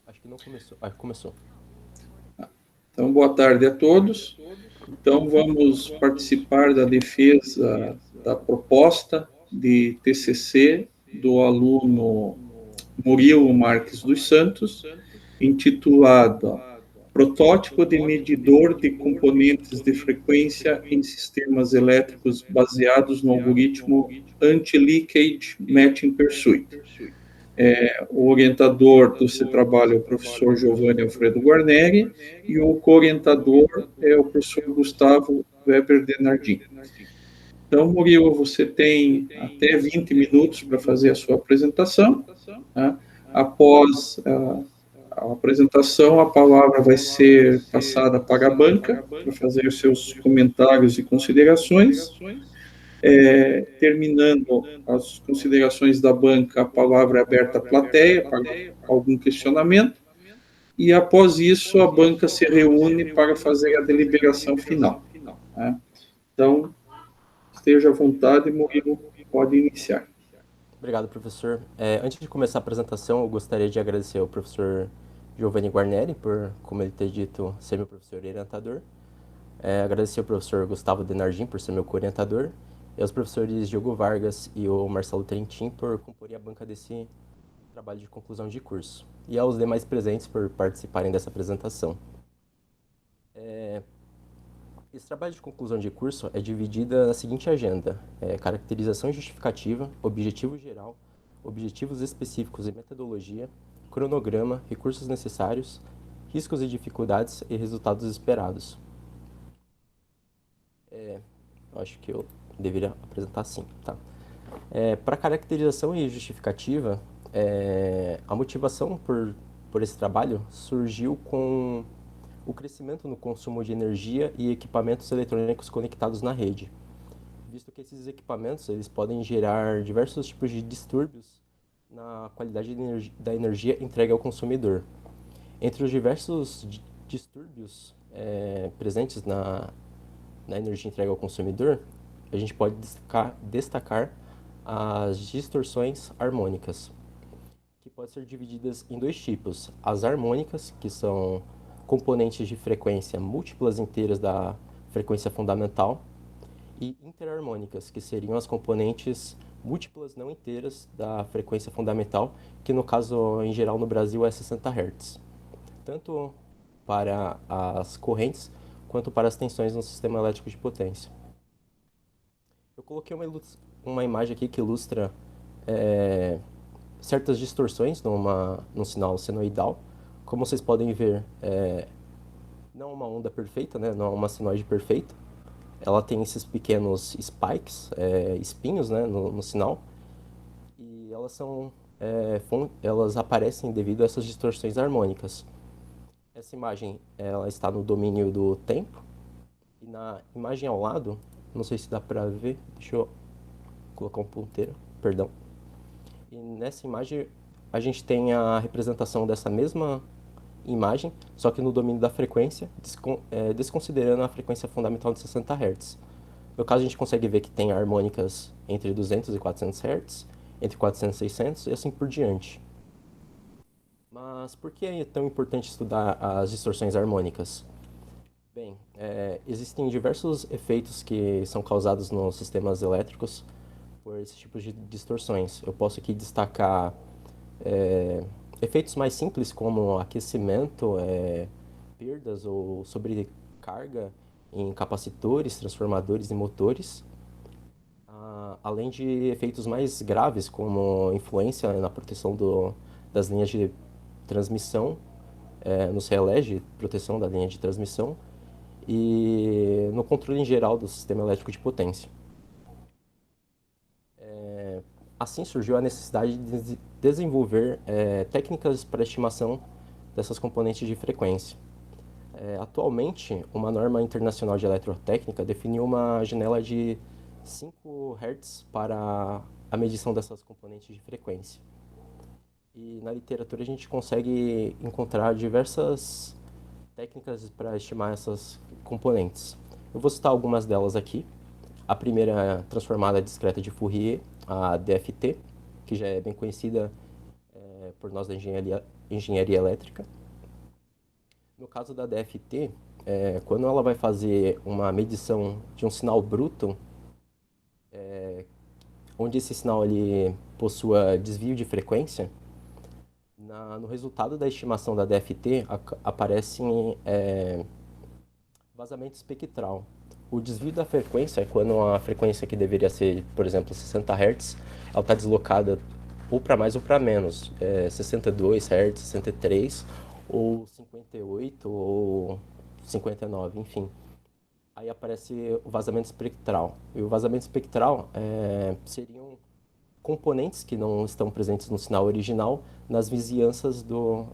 Acho que não começou. Ah, começou. Então, boa tarde a todos. Então, vamos participar da defesa da proposta de TCC do aluno Murilo Marques dos Santos, intitulada Protótipo de medidor de componentes de frequência em sistemas elétricos baseados no algoritmo Anti-Leakage Matching Pursuit. O orientador desse trabalho é o professor Giovanni Alfredo Guarneri e o co-orientador é o professor Gustavo Weber Denardim. Então, Murilo, você tem até 20 minutos para fazer a sua apresentação. Né? Após a apresentação, a palavra vai ser passada para a banca para fazer os seus comentários e considerações. Terminando as considerações da banca, a palavra é aberta à plateia para algum questionamento, e após isso a banca se reúne para fazer a deliberação final. Né? Então, esteja à vontade, Murilo, pode iniciar. Obrigado, professor. Antes de começar a apresentação, eu gostaria de agradecer ao professor Giovanni Guarneri por, como ele ter dito, ser meu professor e orientador. Agradecer ao professor Gustavo Denardim por ser meu co-orientador. E aos professores Diogo Vargas e o Marcelo Trentin por compor a banca desse trabalho de conclusão de curso. E aos demais presentes por participarem dessa apresentação. Esse trabalho de conclusão de curso é dividida na seguinte agenda: caracterização e justificativa, objetivo geral, objetivos específicos e metodologia, cronograma, recursos necessários, riscos e dificuldades e resultados esperados. Eu acho que eu deveria apresentar assim, tá? Para caracterização e justificativa, a motivação por esse trabalho surgiu com o crescimento no consumo de energia e equipamentos eletrônicos conectados na rede, visto que esses equipamentos eles podem gerar diversos tipos de distúrbios na qualidade da energia entregue ao consumidor. Entre os diversos distúrbios presentes na energia entregue ao consumidor, a gente pode destacar as distorções harmônicas, que podem ser divididas em dois tipos: as harmônicas, que são componentes de frequência múltiplas inteiras da frequência fundamental, e interharmônicas, que seriam as componentes múltiplas não inteiras da frequência fundamental, que no caso, em geral, no Brasil é 60 Hz, tanto para as correntes quanto para as tensões no sistema elétrico de potência. Eu coloquei uma imagem aqui que ilustra certas distorções num sinal senoidal. Como vocês podem ver, não é uma onda perfeita, né? Não é uma senoide perfeita. Ela tem esses pequenos spikes, espinhos, né, no sinal. E elas aparecem devido a essas distorções harmônicas. Essa imagem ela está no domínio do tempo. E na imagem ao lado, não sei se dá para ver, deixa eu colocar um ponteiro, perdão. E nessa imagem a gente tem a representação dessa mesma imagem, só que no domínio da frequência, desconsiderando a frequência fundamental de 60 Hz. No caso, a gente consegue ver que tem harmônicas entre 200 e 400 Hz, entre 400 e 600 e assim por diante. Mas por que é tão importante estudar as distorções harmônicas? Bem, existem diversos efeitos que são causados nos sistemas elétricos por esses tipos de distorções. Eu posso aqui destacar efeitos mais simples como aquecimento, perdas ou sobrecarga em capacitores, transformadores e motores, além de efeitos mais graves como influência na proteção das linhas de transmissão, nos relés de proteção da linha de transmissão e no controle em geral do sistema elétrico de potência. Assim surgiu a necessidade de desenvolver técnicas para estimação dessas componentes de frequência. Atualmente, uma norma internacional de eletrotécnica definiu uma janela de 5 Hz para a medição dessas componentes de frequência. E na literatura a gente consegue encontrar diversas técnicas para estimar essas componentes. Eu vou citar algumas delas aqui. A primeira é a transformada discreta de Fourier, a DFT, que já é bem conhecida por nós da engenharia elétrica. No caso da DFT, quando ela vai fazer uma medição de um sinal bruto, onde esse sinal ele possua desvio de frequência, no resultado da estimação da DFT aparece vazamento espectral. O desvio da frequência é quando a frequência que deveria ser, por exemplo, 60 Hz, ela está deslocada ou para mais ou para menos, 62 Hz, 63, ou 58, ou 59, enfim. Aí aparece o vazamento espectral. E o vazamento espectral seriam componentes que não estão presentes no sinal original nas vizinhanças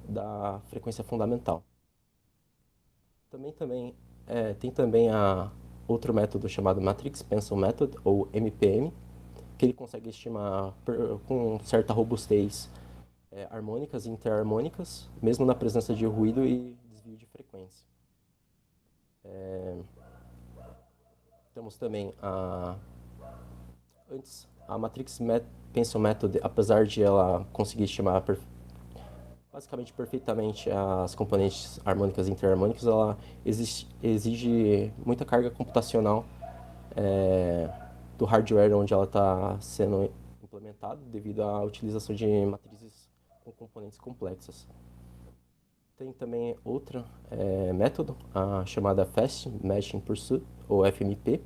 da frequência fundamental. Tem também outro método chamado Matrix Expansion Method, ou MPM, que ele consegue estimar com certa robustez harmônicas e interharmônicas, mesmo na presença de ruído e desvio de frequência. Temos também a Matrix Expansion Method, apesar de ela conseguir estimar basicamente perfeitamente as componentes harmônicas e interharmônicas, ela exige muita carga computacional do hardware onde ela está sendo implementada, devido à utilização de matrizes com componentes complexas. Tem também outro método, chamada Fast Matching Pursuit, ou FMP,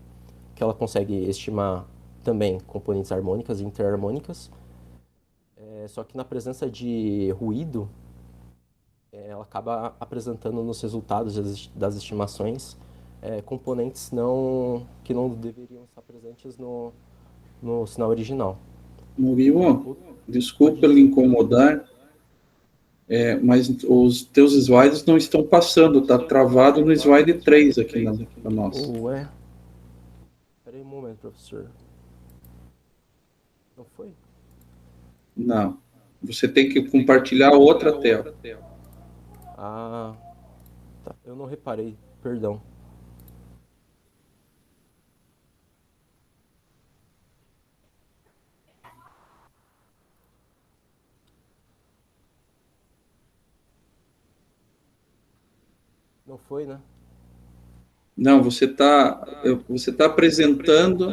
que ela consegue estimar também componentes harmônicas e interharmônicas, só que na presença de ruído, ela acaba apresentando nos resultados das estimações componentes que não deveriam estar presentes no sinal original. Murilo, desculpa lhe incomodar, mas os teus slides não estão passando, está travado no slide 3 aqui na nossa. Ué? Espera aí um momento, professor. Não foi? Não. Você tem que compartilhar outra tela. Ah, tá. Eu não reparei, perdão. Não foi, né? Não, você está apresentando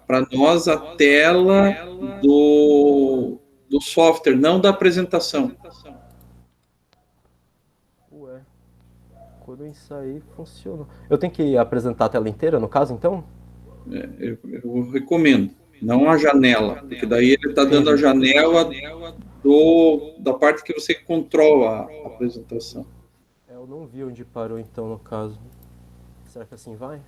para nós a tela do software, não da apresentação. Ué, quando eu sair, funcionou. Eu tenho que apresentar a tela inteira, no caso, então? Eu recomendo, não a janela, porque daí ele está dando a janela da parte que você controla a apresentação. Eu não vi onde parou, então, no caso. Será que assim vai?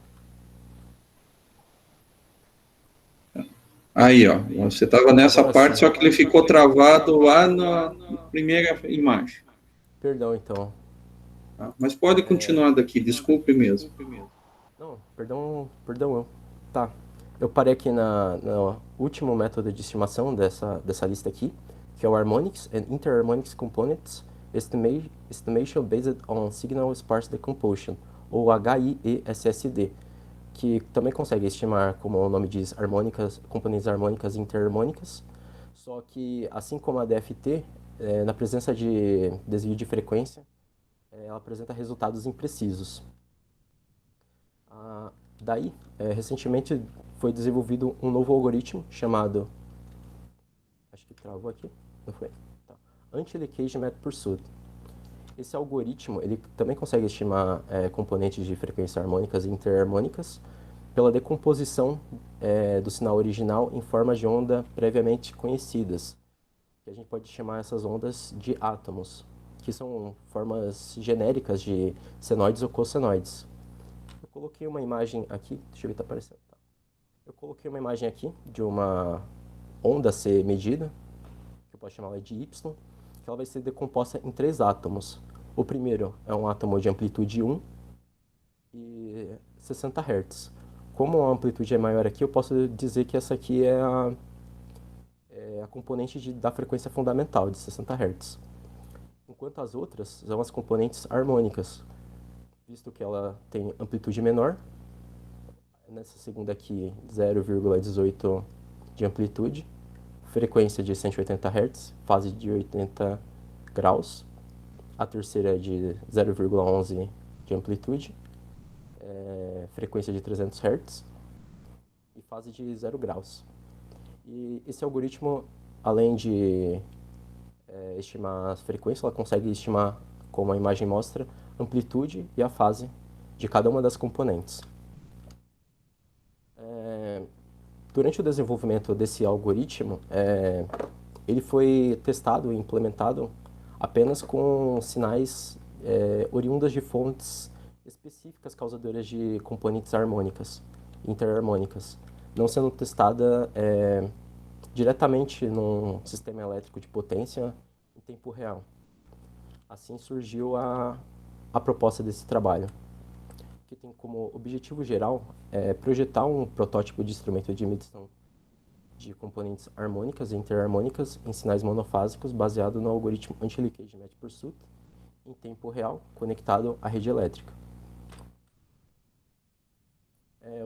Aí, ó, você estava nessa Agora parte, sim. só que ele ficou travado lá na primeira imagem. Perdão, então. Tá? Mas pode continuar daqui, desculpe mesmo. Não, perdão. Tá. Eu parei aqui no último método de estimação dessa lista aqui, que é o Harmonics and Interharmonics Components Estimation Based on Signal Sparse Decomposition, ou HIESSD, que também consegue estimar, como o nome diz, componentes harmônicas e interharmônicas, só que, assim como a DFT, na presença de desvio de frequência, ela apresenta resultados imprecisos. Daí, recentemente foi desenvolvido um novo algoritmo chamado... Acho que travou aqui, não foi? Tá. Anti-Leakage Method Pursuit. Esse algoritmo ele também consegue estimar componentes de frequência harmônicas e interharmônicas pela decomposição do sinal original em formas de onda previamente conhecidas. Que a gente pode chamar essas ondas de átomos, que são formas genéricas de senoides ou cossenoides. Eu coloquei uma imagem aqui, deixa eu ver se está aparecendo. Tá. Eu coloquei uma imagem aqui de uma onda a ser medida, que eu posso chamar ela de Y, que ela vai ser decomposta em 3 átomos. O primeiro é um átomo de amplitude 1 e 60 Hz. Como a amplitude é maior aqui, eu posso dizer que essa aqui é a componente da frequência fundamental, de 60 Hz. Enquanto as outras são as componentes harmônicas, visto que ela tem amplitude menor. Nessa segunda aqui, 0,18 de amplitude, frequência de 180 Hz, fase de 80 graus, a terceira de 0,11 de amplitude, frequência de 300 Hz e fase de 0 graus. E esse algoritmo, além de estimar a frequência, ela consegue estimar, como a imagem mostra, a amplitude e a fase de cada uma das componentes. Durante o desenvolvimento desse algoritmo, ele foi testado e implementado apenas com sinais oriundas de fontes específicas causadoras de componentes harmônicas, interharmônicas, não sendo testada diretamente num sistema elétrico de potência em tempo real. Assim surgiu a proposta desse trabalho, que tem como objetivo geral projetar um protótipo de instrumento de medição de componentes harmônicas e interharmônicas em sinais monofásicos baseado no algoritmo Anti-Leakage Match Pursuit em tempo real, conectado à rede elétrica.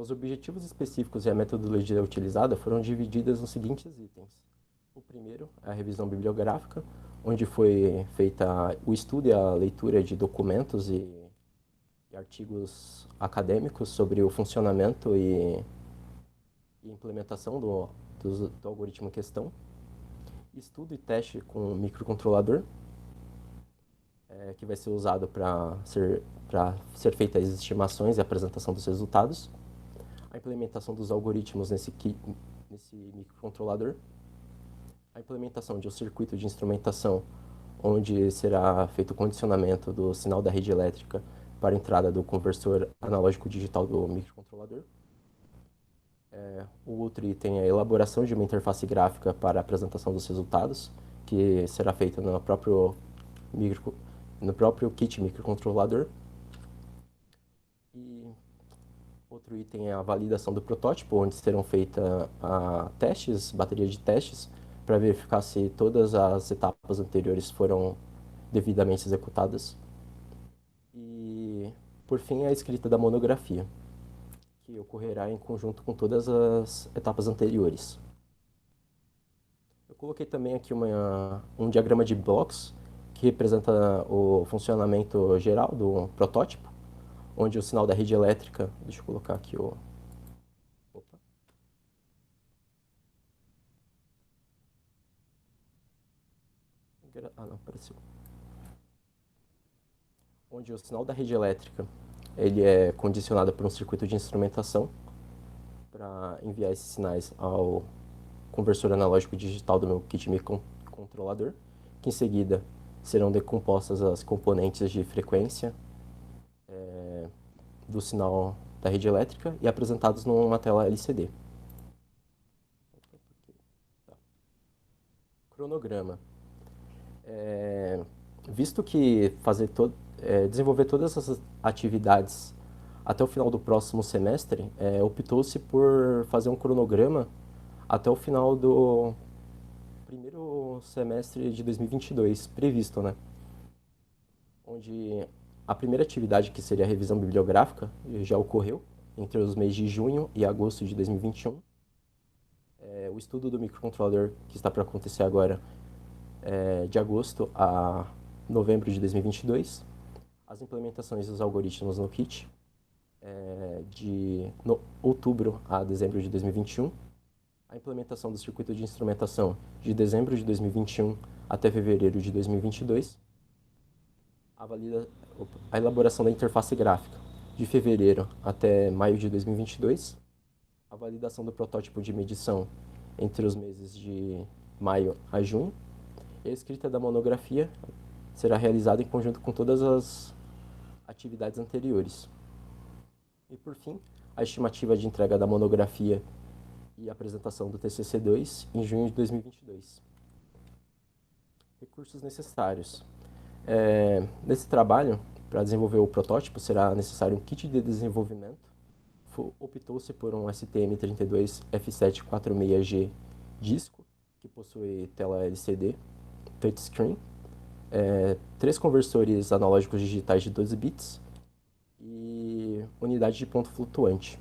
Os objetivos específicos e a metodologia utilizada foram divididas nos seguintes itens. O primeiro é a revisão bibliográfica, onde foi feita o estudo e a leitura de documentos e artigos acadêmicos sobre o funcionamento e implementação do algoritmo em questão. Estudo e teste com microcontrolador, que vai ser usado para ser feitas as estimações e apresentação dos resultados. A implementação dos algoritmos nesse microcontrolador. A implementação de um circuito de instrumentação, onde será feito o condicionamento do sinal da rede elétrica para a entrada do conversor analógico digital do microcontrolador. O outro item é a elaboração de uma interface gráfica para a apresentação dos resultados, que será feita no próprio kit microcontrolador. E outro item é a validação do protótipo, onde serão feitas bateria de testes, para verificar se todas as etapas anteriores foram devidamente executadas. E, por fim, a escrita da monografia, que ocorrerá em conjunto com todas as etapas anteriores. Eu coloquei também aqui um diagrama de blocos, que representa o funcionamento geral do protótipo, onde o sinal da rede elétrica... Deixa eu colocar aqui o... Opa. Não, apareceu. Onde o sinal da rede elétrica ele é condicionado por um circuito de instrumentação para enviar esses sinais ao conversor analógico digital do meu kit microcontrolador, que em seguida serão decompostas as componentes de frequência do sinal da rede elétrica e apresentados numa tela LCD. Cronograma. Visto que desenvolver todas essas atividades até o final do próximo semestre, optou-se por fazer um cronograma até o final do primeiro semestre de 2022, previsto, né? Onde a primeira atividade, que seria a revisão bibliográfica, já ocorreu entre os meses de junho e agosto de 2021. O estudo do microcontrolador, que está para acontecer agora, de agosto a novembro de 2022. As implementações dos algoritmos no kit, de outubro a dezembro de 2021. A implementação do circuito de instrumentação de dezembro de 2021 até fevereiro de 2022. A elaboração da interface gráfica de fevereiro até maio de 2022. A validação do protótipo de medição entre os meses de maio a junho. E a escrita da monografia será realizada em conjunto com todas as atividades anteriores. E, por fim, a estimativa de entrega da monografia e apresentação do TCC2 em junho de 2022. Recursos necessários. Nesse trabalho, para desenvolver o protótipo, será necessário um kit de desenvolvimento. Optou-se por um STM32F746G disco, que possui tela LCD, touchscreen, 3 conversores analógicos digitais de 12 bits e unidade de ponto flutuante.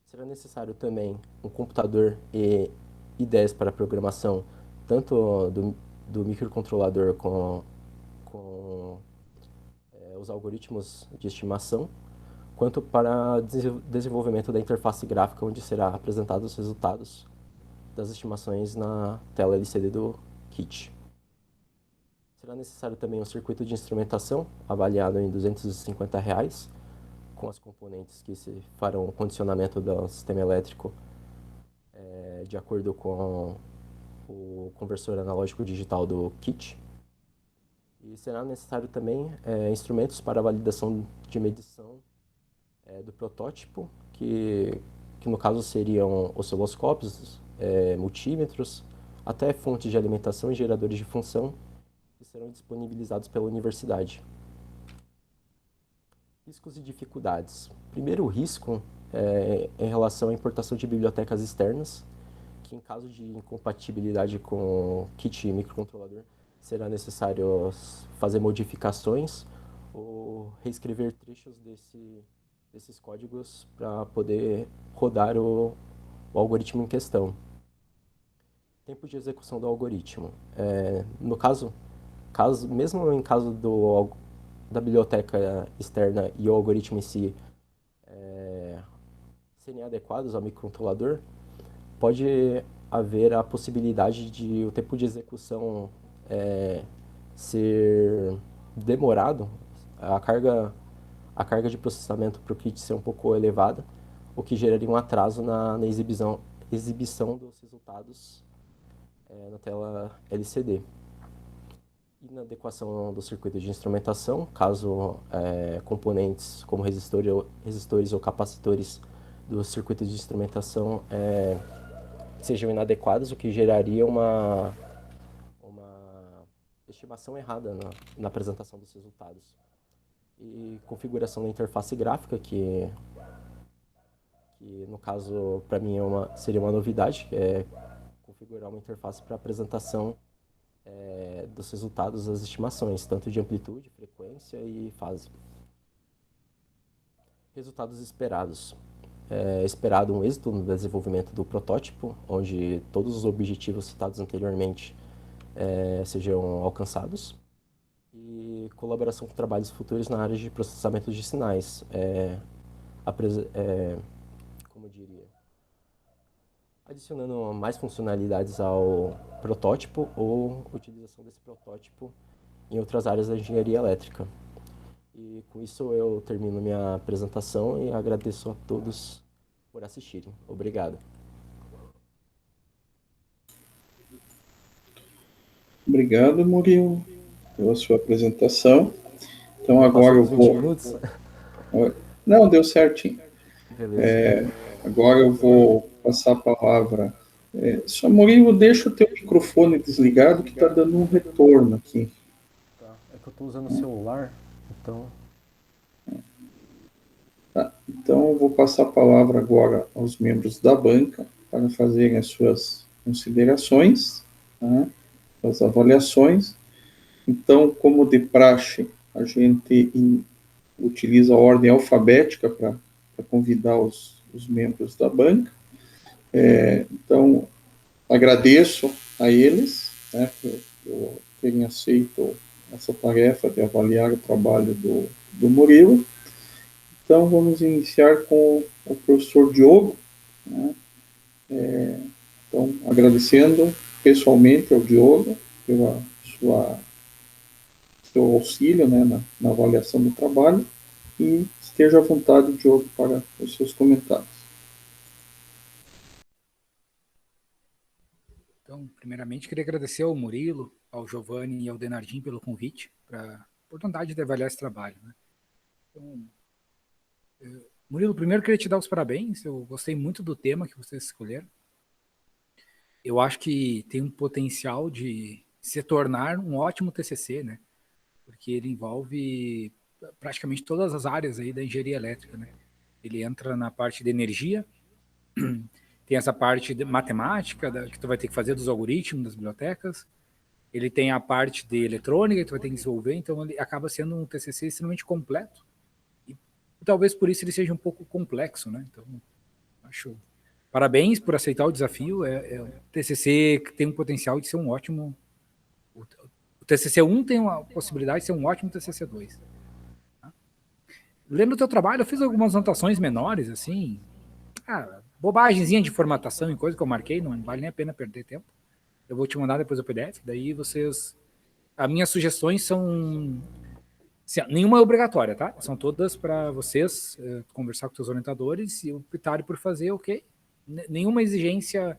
Será necessário também um computador e ideias para a programação, tanto do microcontrolador com os algoritmos de estimação, quanto para desenvolvimento da interface gráfica, onde será apresentados os resultados das estimações na tela LCD do kit. Será necessário também um circuito de instrumentação, avaliado em R$ 250, com as componentes que se farão o condicionamento do sistema elétrico de acordo com o conversor analógico digital do kit. E será necessário também instrumentos para validação de medição do protótipo, que no caso seriam osciloscópios, multímetros, até fontes de alimentação e geradores de função, que serão disponibilizados pela universidade. Riscos e dificuldades. Primeiro risco é em relação à importação de bibliotecas externas, que em caso de incompatibilidade com o kit e microcontrolador, será necessário fazer modificações ou reescrever trechos desses códigos para poder rodar o algoritmo em questão. Tempo de execução do algoritmo. No caso, mesmo em caso da biblioteca externa e o algoritmo em si serem adequados ao microcontrolador, pode haver a possibilidade de o tempo de execução ser demorado, a carga de processamento para o kit ser um pouco elevada, o que geraria um atraso na exibição dos resultados na tela LCD. E na adequação do circuito de instrumentação, caso componentes como resistores ou capacitores do circuito de instrumentação sejam inadequados, o que geraria uma estimação errada na apresentação dos resultados. E configuração da interface gráfica, que no caso, para mim, seria uma novidade, que é configurar uma interface para apresentação dos resultados das estimações, tanto de amplitude, frequência e fase. Resultados esperados. É esperado um êxito no desenvolvimento do protótipo, onde todos os objetivos citados anteriormente sejam alcançados, e colaboração com trabalhos futuros na área de processamento de sinais, como eu diria, adicionando mais funcionalidades ao protótipo ou utilização desse protótipo em outras áreas da engenharia elétrica. E com isso eu termino minha apresentação e agradeço a todos por assistirem. Obrigado. Obrigado, Murilo, pela sua apresentação. Então agora eu vou... minutos? Não, deu certinho. Beleza. Agora eu vou passar a palavra. Só, Murilo, deixa o teu microfone desligado que está dando um retorno aqui. Tá. É que eu estou usando o celular, então... Tá. Então eu vou passar a palavra agora aos membros da banca para fazerem as suas considerações, tá? As avaliações. Então, como de praxe, a gente utiliza a ordem alfabética para convidar os membros da banca. Então, agradeço a eles, né, por terem aceito essa tarefa de avaliar o trabalho do Murilo. Então, vamos iniciar com o professor Diogo, né? Então, agradecendo pessoalmente ao Diogo pela seu auxílio, né, na avaliação do trabalho, e esteja à vontade, Diogo, para os seus comentários. Então, primeiramente, queria agradecer ao Murilo, ao Giovanni e ao Denardim pelo convite, para a oportunidade de avaliar esse trabalho, né? Então, Murilo, primeiro queria te dar os parabéns, eu gostei muito do tema que vocês escolheram. Eu acho que tem um potencial de se tornar um ótimo TCC, né? Porque ele envolve praticamente todas as áreas aí da engenharia elétrica, né? Ele entra na parte de energia, tem essa parte de matemática, que tu vai ter que fazer dos algoritmos, das bibliotecas, ele tem a parte de eletrônica que tu vai ter que desenvolver, então ele acaba sendo um TCC extremamente completo, e talvez por isso ele seja um pouco complexo, né? Então, acho parabéns por aceitar o desafio. O TCC tem um potencial de ser um ótimo... O TCC 1 tem uma possibilidade de ser um ótimo TCC 2. Tá? Lendo o teu trabalho, eu fiz algumas anotações menores, assim, bobagemzinha de formatação e coisa que eu marquei, não vale nem a pena perder tempo. Eu vou te mandar depois o PDF, daí vocês... As minhas sugestões são... Assim, nenhuma é obrigatória, tá? São todas para vocês conversar com seus orientadores e optarem por fazer, ok? Nenhuma exigência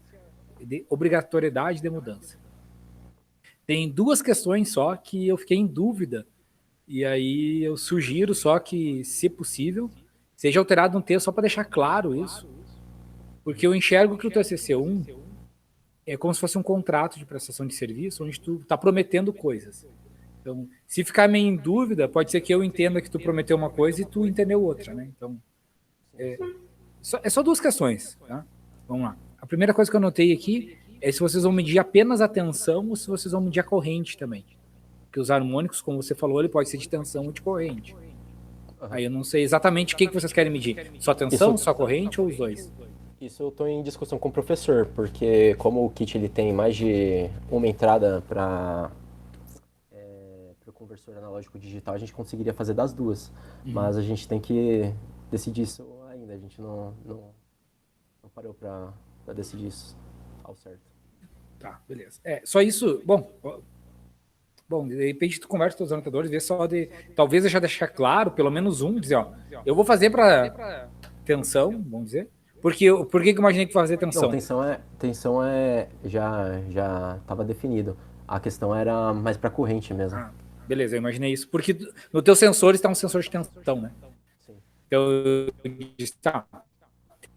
de obrigatoriedade de mudança. Tem 2 questões só que eu fiquei em dúvida, e aí eu sugiro só que, se possível, seja alterado um texto só para deixar claro isso, porque eu enxergo que o TCC1 é como se fosse um contrato de prestação de serviço, onde tu está prometendo coisas. Então, se ficar meio em dúvida, pode ser que eu entenda que tu prometeu uma coisa e tu entendeu outra, né? Então, é só 2 questões, tá? Vamos lá. A primeira coisa que eu anotei aqui é se vocês vão medir apenas a tensão ou se vocês vão medir a corrente também. Porque os harmônicos, como você falou, ele pode ser de tensão ou de corrente. Aí eu não sei exatamente o que vocês querem medir. Só tensão, só corrente ou os dois? Isso eu estou em discussão com o professor, porque como o kit ele tem mais de uma entrada para o conversor analógico digital, a gente conseguiria fazer das 2. Mas a gente tem que decidir isso ainda. A gente não parou para decidir isso ao certo. Tá, beleza. Só isso. Bom, de repente tu conversa com os orientadores, vê só de... Talvez eu já deixar claro, pelo menos dizer, ó, eu vou fazer para tensão, vamos dizer. Por que eu imaginei que fazer tensão? Não, tensão já estava definido. A questão era mais para corrente mesmo. Beleza, eu imaginei isso. Porque no teu sensor está um sensor de tensão, né? Sim. Então eu disse,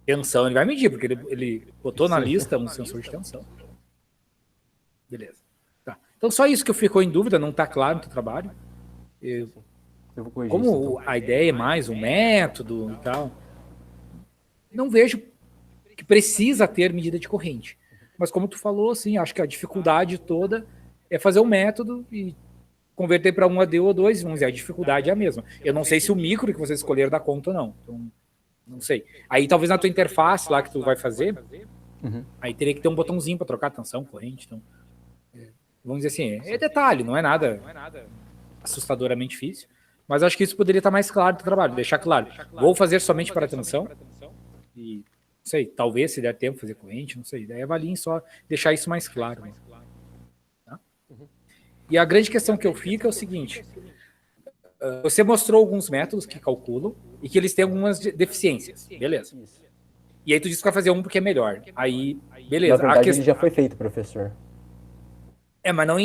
tensão ele vai medir, porque ele botou na lista um sensor de tensão. Beleza. Tá. Então só isso que eu ficou em dúvida, não está claro no teu trabalho. Eu vou corrigir como isso, então. A ideia é mais um método e tal, não vejo que precisa ter medida de corrente. Mas como tu falou, assim, acho que a dificuldade toda é fazer um método e converter para 1 AD ou 2, vamos dizer, a dificuldade é a mesma. Eu não sei se o micro que vocês escolheram dá conta ou não. Então, não sei. Aí talvez na tua interface lá que tu vai fazer, aí teria que ter um botãozinho para trocar tensão, corrente. Então, vamos dizer assim, é detalhe, não é nada assustadoramente difícil. Mas acho que isso poderia estar mais claro do trabalho, deixar claro. Vou fazer somente para tensão. E, não sei, talvez se der tempo fazer corrente, não sei. Daí avaliem só deixar isso mais claro. Né? Tá? E a grande questão que eu fico é o seguinte. Você mostrou alguns métodos que calculam e que eles têm algumas deficiências. Beleza. E aí tu disse que vai fazer um porque é melhor. Aí, beleza. Na verdade, ele já foi feito, professor. Mas não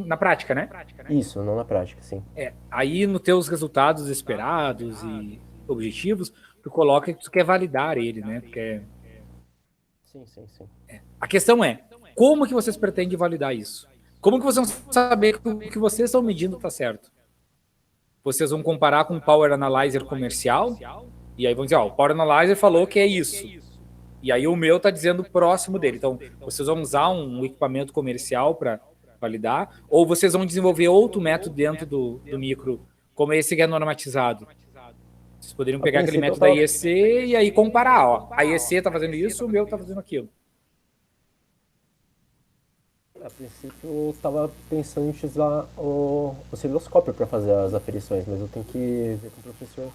na prática, né? Isso, não na prática, sim. Aí nos teus resultados esperados e objetivos, tu coloca que tu quer validar ele, né? Porque... Sim. A questão é, como que vocês pretendem validar isso? Como que vocês vão saber que o que vocês estão medindo está certo? Vocês vão comparar com o Power Analyzer comercial, e aí vão dizer, o Power Analyzer falou que é isso. E aí o meu está dizendo próximo dele. Então, vocês vão usar um equipamento comercial para validar, ou vocês vão desenvolver outro método dentro do micro, como esse que é normatizado. Vocês poderiam pegar aquele método da IEC e aí comparar. A IEC está fazendo isso, o meu está fazendo aquilo. A princípio, eu estava pensando em utilizar o osciloscópio para fazer as aferições, mas eu tenho que ver com o professor.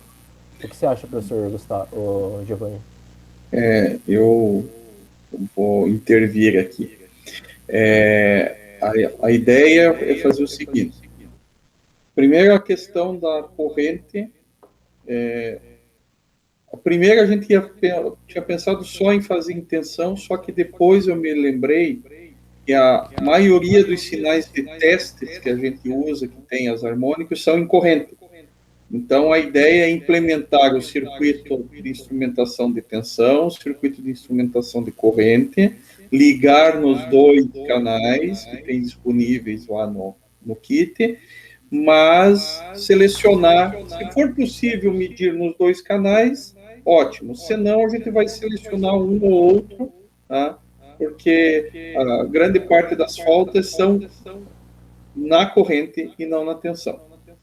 O que você acha, professor Giovanni? Eu vou intervir aqui. A ideia é fazer o seguinte. Primeiro, a questão da corrente. A primeira, a gente tinha pensado só em fazer em tensão, só que depois eu me lembrei que a maioria dos sinais de testes que a gente usa, que tem as harmônicos, são em corrente. Então, a ideia é implementar o circuito de instrumentação de tensão, o circuito de instrumentação de corrente, ligar nos 2 canais que tem disponíveis lá no kit, mas selecionar, se for possível medir nos 2 canais, ótimo. Senão, a gente vai selecionar um ou outro, tá? Porque a grande parte das faltas são na corrente e não na tensão.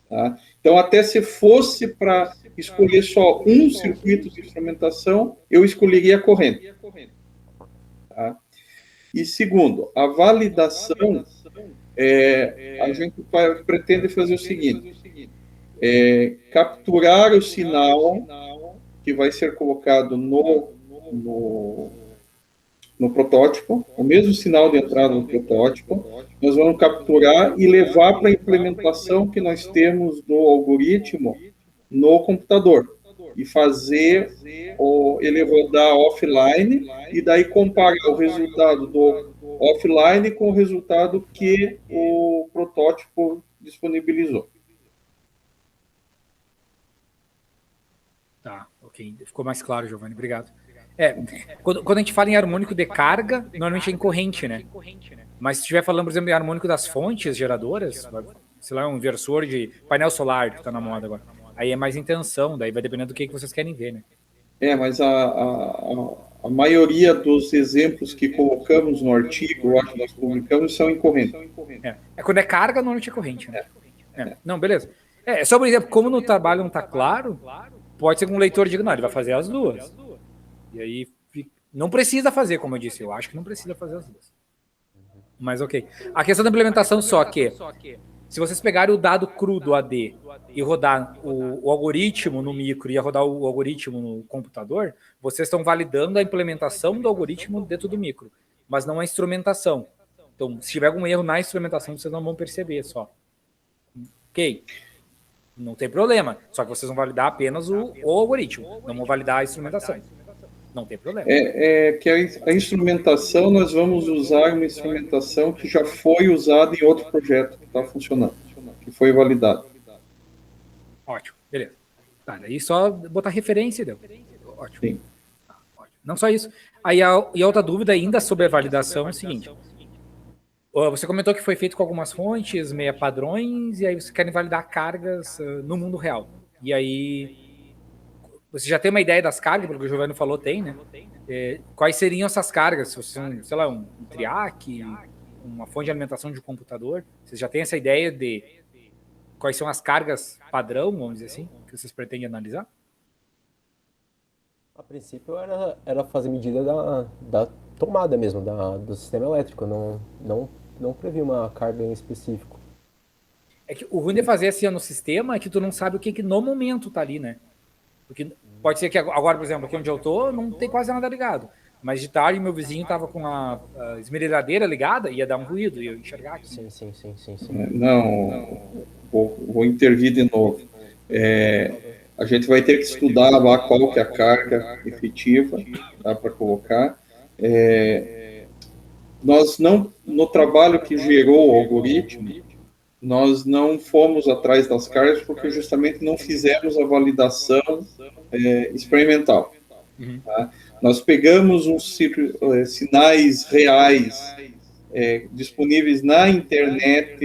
Tá? Então, até se fosse para escolher só um circuito de instrumentação, eu escolheria a corrente. Tá? E segundo, a validação, a gente pretende fazer o seguinte, capturar o sinal que vai ser colocado no protótipo, o mesmo sinal de entrada no protótipo, nós vamos capturar e levar para a implementação que nós temos do algoritmo no computador e fazer ele rodar offline e daí comparar o resultado do offline com o resultado que o protótipo disponibilizou. Tá, ok. Ficou mais claro, Giovanni. Obrigado. Quando a gente fala em harmônico de carga, normalmente é em corrente, né? Mas se estiver falando, por exemplo, em harmônico das fontes geradoras, sei lá, um inversor de painel solar que está na moda agora, aí é mais em tensão, daí vai dependendo do que vocês querem ver, né? Mas a maioria dos exemplos que colocamos no artigo, eu acho que nós publicamos, são em corrente. Quando é carga, normalmente é corrente, né? Não, beleza. Só, por exemplo, como no trabalho não está claro, pode ser que um leitor diga, não, ele vai fazer as duas. E aí, não precisa fazer, como eu disse, eu acho que não precisa fazer as duas. Mas ok. A questão da implementação só que, se vocês pegarem o dado cru do AD e rodar o algoritmo no micro e rodar o algoritmo no computador, vocês estão validando a implementação do algoritmo dentro do micro, mas não a instrumentação. Então, se tiver algum erro na instrumentação, vocês não vão perceber só. Ok. Não tem problema. Só que vocês vão validar apenas o algoritmo, não vão validar a instrumentação. Não tem problema. Que a instrumentação, nós vamos usar uma instrumentação que já foi usada em outro projeto que está funcionando, que foi validado. Ótimo, beleza. Tá, daí só botar referência, deu. Ótimo. Sim. Ótimo. Não só isso. Aí a outra dúvida ainda sobre a validação é o seguinte. Você comentou que foi feito com algumas fontes, meia padrões, e aí vocês querem validar cargas no mundo real. E aí, você já tem uma ideia das cargas, pelo que o Giovanni falou, tem, né? Quais seriam essas cargas? Se você, sei lá, um triac, uma fonte de alimentação de um computador, vocês já têm essa ideia de quais são as cargas padrão, vamos dizer assim, que vocês pretendem analisar? A princípio era fazer medida da tomada mesmo, do sistema elétrico, não previa uma carga em específico. É que o ruim de fazer assim no sistema é que tu não sabe o que no momento tá ali, né? Porque pode ser que agora, por exemplo, aqui onde eu tô, não tem quase nada ligado. Mas de tarde, meu vizinho tava com a esmerilhadeira ligada, ia dar um ruído, ia enxergar aqui. Sim. Não, vou intervir de novo. A gente vai ter que estudar lá qual que é a carga efetiva, tá, para colocar. Nós não, no trabalho que gerou o algoritmo, nós não fomos atrás das cargas porque justamente não fizemos a validação experimental. Tá? Nós pegamos uns sinais reais disponíveis na internet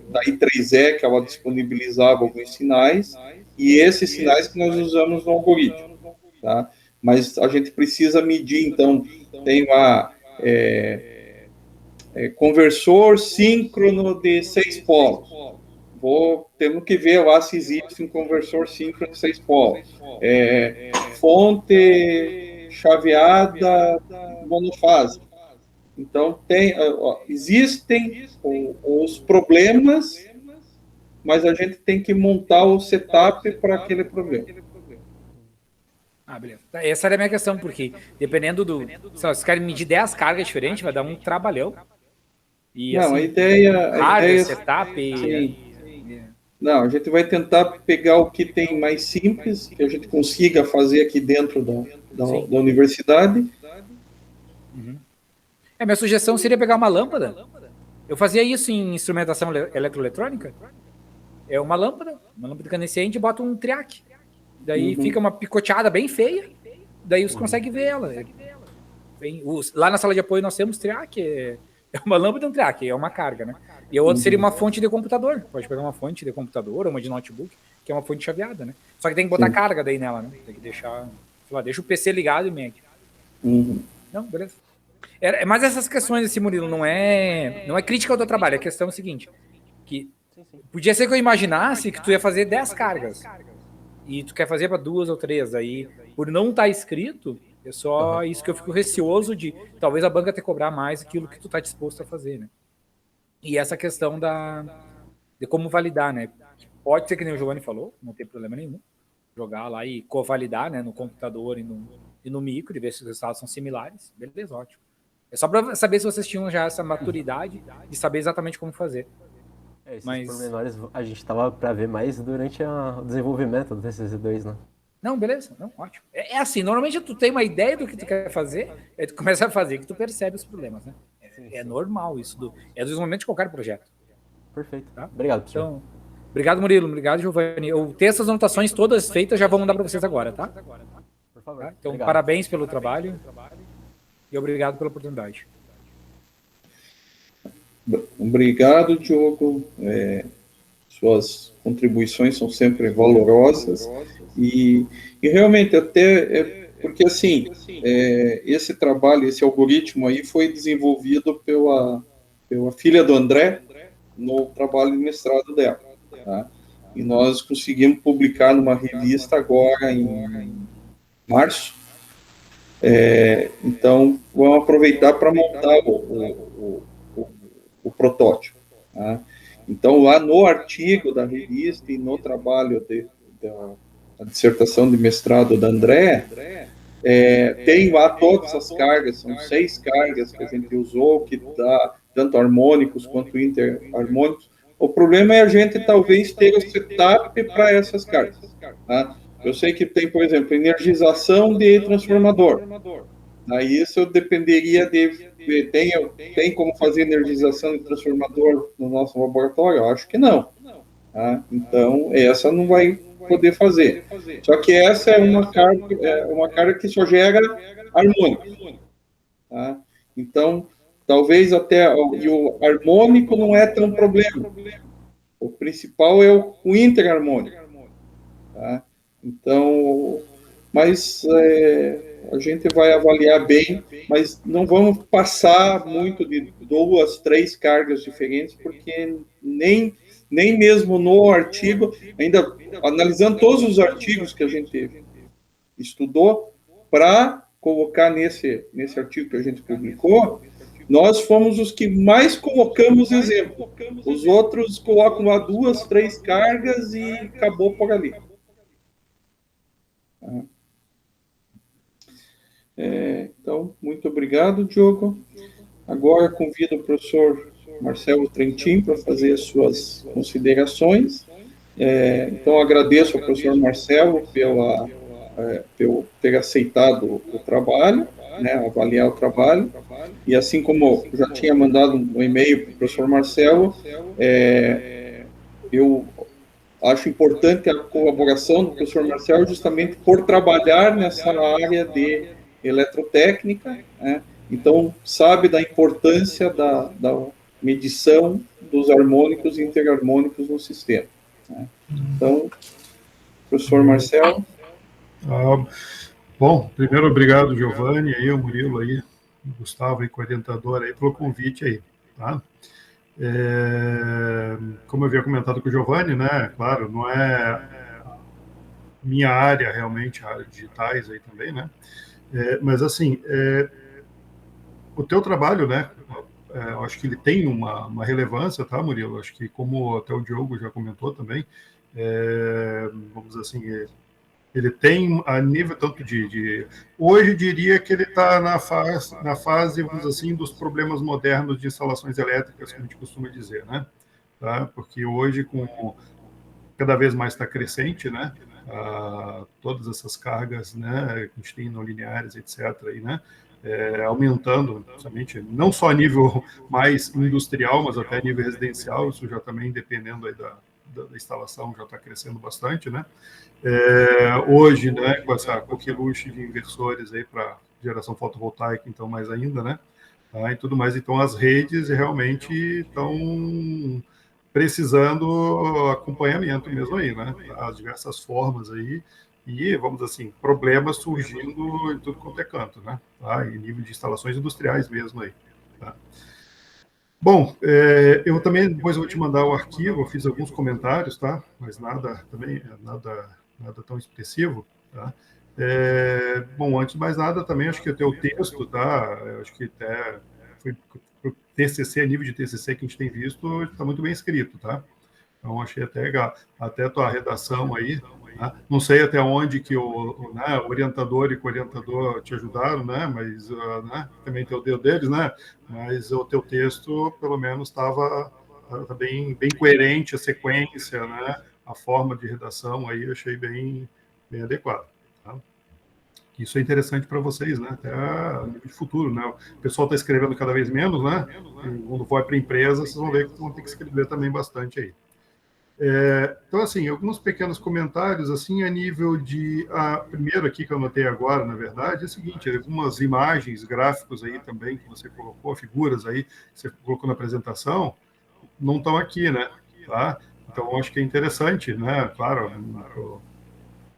da I3E, que ela disponibilizava alguns sinais, e esses sinais que nós usamos no algoritmo. Tá? Mas a gente precisa medir, então, tem lá conversor síncrono de 6 polos. Temos que ver lá se existe um conversor síncrono de 6 polos. Fonte chaveada monofásica. Então, existem os problemas, mas a gente tem que montar o setup para aquele problema. Beleza. Essa era a minha questão, porque dependendo do... Se vocês querem medir 10 cargas diferentes, vai dar um trabalhão. E, não, assim, a ideia setup... Não, a gente vai tentar pegar o que tem mais simples, que a gente consiga fazer aqui dentro da universidade. Uhum. Minha sugestão seria pegar uma lâmpada. Eu fazia isso em instrumentação eletroeletrônica. É uma lâmpada incandescente e bota um triac. Daí fica uma picoteada bem feia. Daí você consegue ver ela. Lá na sala de apoio nós temos triac. É uma lâmpada e um triac, é uma carga, né? E a outra seria uma fonte de computador. Pode pegar uma fonte de computador ou uma de notebook, que é uma fonte chaveada, né? Só que tem que botar carga daí nela, né? Tem que deixar... Sei lá, deixa o PC ligado e mede. Não, beleza. Mas essas questões desse Murilo não é crítica ao teu trabalho. A questão é a seguinte, que podia ser que eu imaginasse que tu ia fazer 10 cargas e tu quer fazer para 2 ou 3, aí por não estar escrito, É só isso que eu fico receoso de talvez a banca te cobrar mais aquilo que tu está disposto a fazer, né? E essa questão de como validar, né? Pode ser que nem o Giovanni falou, não tem problema nenhum. Jogar lá e covalidar, né? No computador e no micro, e ver se os resultados são similares. Beleza, ótimo. É só para saber se vocês tinham já essa maturidade de saber exatamente como fazer. Esses pormenores a gente tava para ver mais durante o desenvolvimento do TCC2, né? Não, beleza, não, ótimo. É assim, normalmente tu tem uma ideia do que tu quer fazer, aí tu começa a fazer, que tu percebe os problemas, né? É normal isso, é do desenvolvimento de qualquer projeto. Perfeito. Tá? Obrigado, professor. Então, obrigado, Murilo, obrigado, Giovanni. Eu tenho essas anotações todas feitas, já vou mandar para vocês agora, tá? Por favor. Tá? Então, obrigado. parabéns pelo trabalho e obrigado pela oportunidade. Obrigado, Diogo. Suas contribuições são sempre valorosas e realmente até porque assim esse trabalho, esse algoritmo aí foi desenvolvido pela filha do André no trabalho de mestrado dela, tá? E nós conseguimos publicar numa revista agora em março. Então vamos aproveitar para montar o protótipo, tá? Então, lá no artigo da revista e no trabalho da dissertação de mestrado da André, tem lá todas as cargas, são 6 cargas que a gente usou, que dá tanto harmônicos quanto interharmônicos. O problema é a gente talvez ter o setup para essas cargas, tá? Eu sei que tem, por exemplo, energização de transformador. Aí isso eu dependeria de ver, tem como fazer energização de transformador no nosso laboratório? Eu acho que não. Tá? Então, essa não vai poder fazer. Só que essa é uma carga que só gera harmônico. Tá? Então, talvez até... E o harmônico não é tão problema. O principal é o interharmônico. Tá? Então, mas... a gente vai avaliar bem, mas não vamos passar muito de 2, 3 cargas diferentes, porque nem mesmo no artigo, ainda analisando todos os artigos que a gente estudou, para colocar nesse artigo que a gente publicou, nós fomos os que mais colocamos exemplo. Os outros colocam lá 2, 3 cargas e acabou por ali. Então, muito obrigado, Diogo. Agora convido o professor Marcelo Trentin para fazer as suas considerações. Então, agradeço ao professor Marcelo pelo ter aceitado o trabalho, né, avaliar o trabalho, e assim como eu já tinha mandado um e-mail para o professor Marcelo, eu acho importante a colaboração do professor Marcelo justamente por trabalhar nessa área de eletrotécnica, né? Então sabe da importância da medição dos harmônicos e interharmônicos no sistema, né? Então, professor Marcelo. Bom, primeiro obrigado, Giovanni, aí o Murilo aí, o Gustavo aí, coordenador aí, pelo convite aí, tá? Como eu havia comentado com o Giovanni, né, claro, não é minha área realmente, a área de digitais aí também, né? Mas, assim, o teu trabalho, né, eu acho que ele tem uma relevância, tá, Murilo? Acho que, como até o Diogo já comentou também, vamos dizer assim, ele tem a nível tanto hoje diria que ele está na fase, vamos dizer assim, dos problemas modernos de instalações elétricas, que a gente costuma dizer, né? Tá? Porque hoje, cada vez mais está crescente, né? Todas essas cargas, né, que a gente tem não lineares, etc., aí, né, aumentando, principalmente, não só a nível mais industrial, mas até a nível residencial, isso já também, dependendo aí da instalação, já está crescendo bastante, né? Hoje, né, com essa coqueluche de inversores aí para geração fotovoltaica, então mais ainda, né? E tudo mais, então as redes realmente estão precisando acompanhamento mesmo aí, né? As diversas formas aí, e, vamos dizer assim, problemas surgindo em tudo quanto é canto, né? Tá? Em nível de instalações industriais mesmo aí, tá? Bom, eu também, depois eu vou te mandar o arquivo, eu fiz alguns comentários, tá? Mas nada tão expressivo, tá? Bom, antes de mais nada, também acho que o teu texto, tá? Eu acho que até foi pro TCC, a nível de TCC que a gente tem visto, está muito bem escrito, tá? Então, achei até legal. Até a tua redação aí, tá? Não sei até onde que né, o orientador e co-orientador te ajudaram, né? Mas né, também tem o dedo deles, né? Mas o teu texto, pelo menos, estava bem, bem coerente, a sequência, né? A forma de redação aí, eu achei bem, bem adequado. Tá? Isso é interessante para vocês, né? Até a nível de futuro, né? O pessoal está escrevendo cada vez menos, né? E quando for para a empresa, vocês vão ver que vão ter que escrever também bastante aí. Então, assim, alguns pequenos comentários, assim, a nível de... primeiro aqui que eu anotei agora, na verdade, é o seguinte, algumas imagens, gráficos aí também que você colocou, figuras aí que você colocou na apresentação, não estão aqui, né? Tá? Então, acho que é interessante, né? Claro,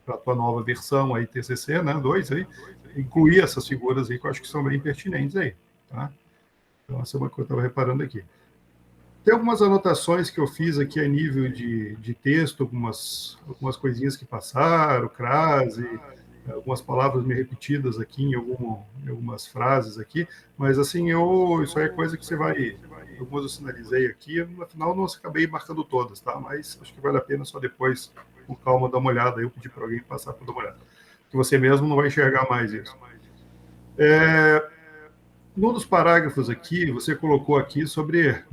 para a tua nova versão aí, TCC, né? 2 aí, incluir essas figuras aí que eu acho que são bem pertinentes aí, tá? Então, essa é uma coisa que eu estava reparando aqui. Tem algumas anotações que eu fiz aqui a nível de texto, algumas coisinhas que passaram, crase, algumas palavras meio repetidas aqui em algumas frases aqui, mas assim, isso aí é coisa que você vai... Algumas eu sinalizei aqui, no final não acabei marcando todas, tá? Mas acho que vale a pena só depois, com calma, dar uma olhada. Eu pedi para alguém passar para dar uma olhada. Que você mesmo não vai enxergar mais isso. Num dos parágrafos aqui, você colocou aqui sobre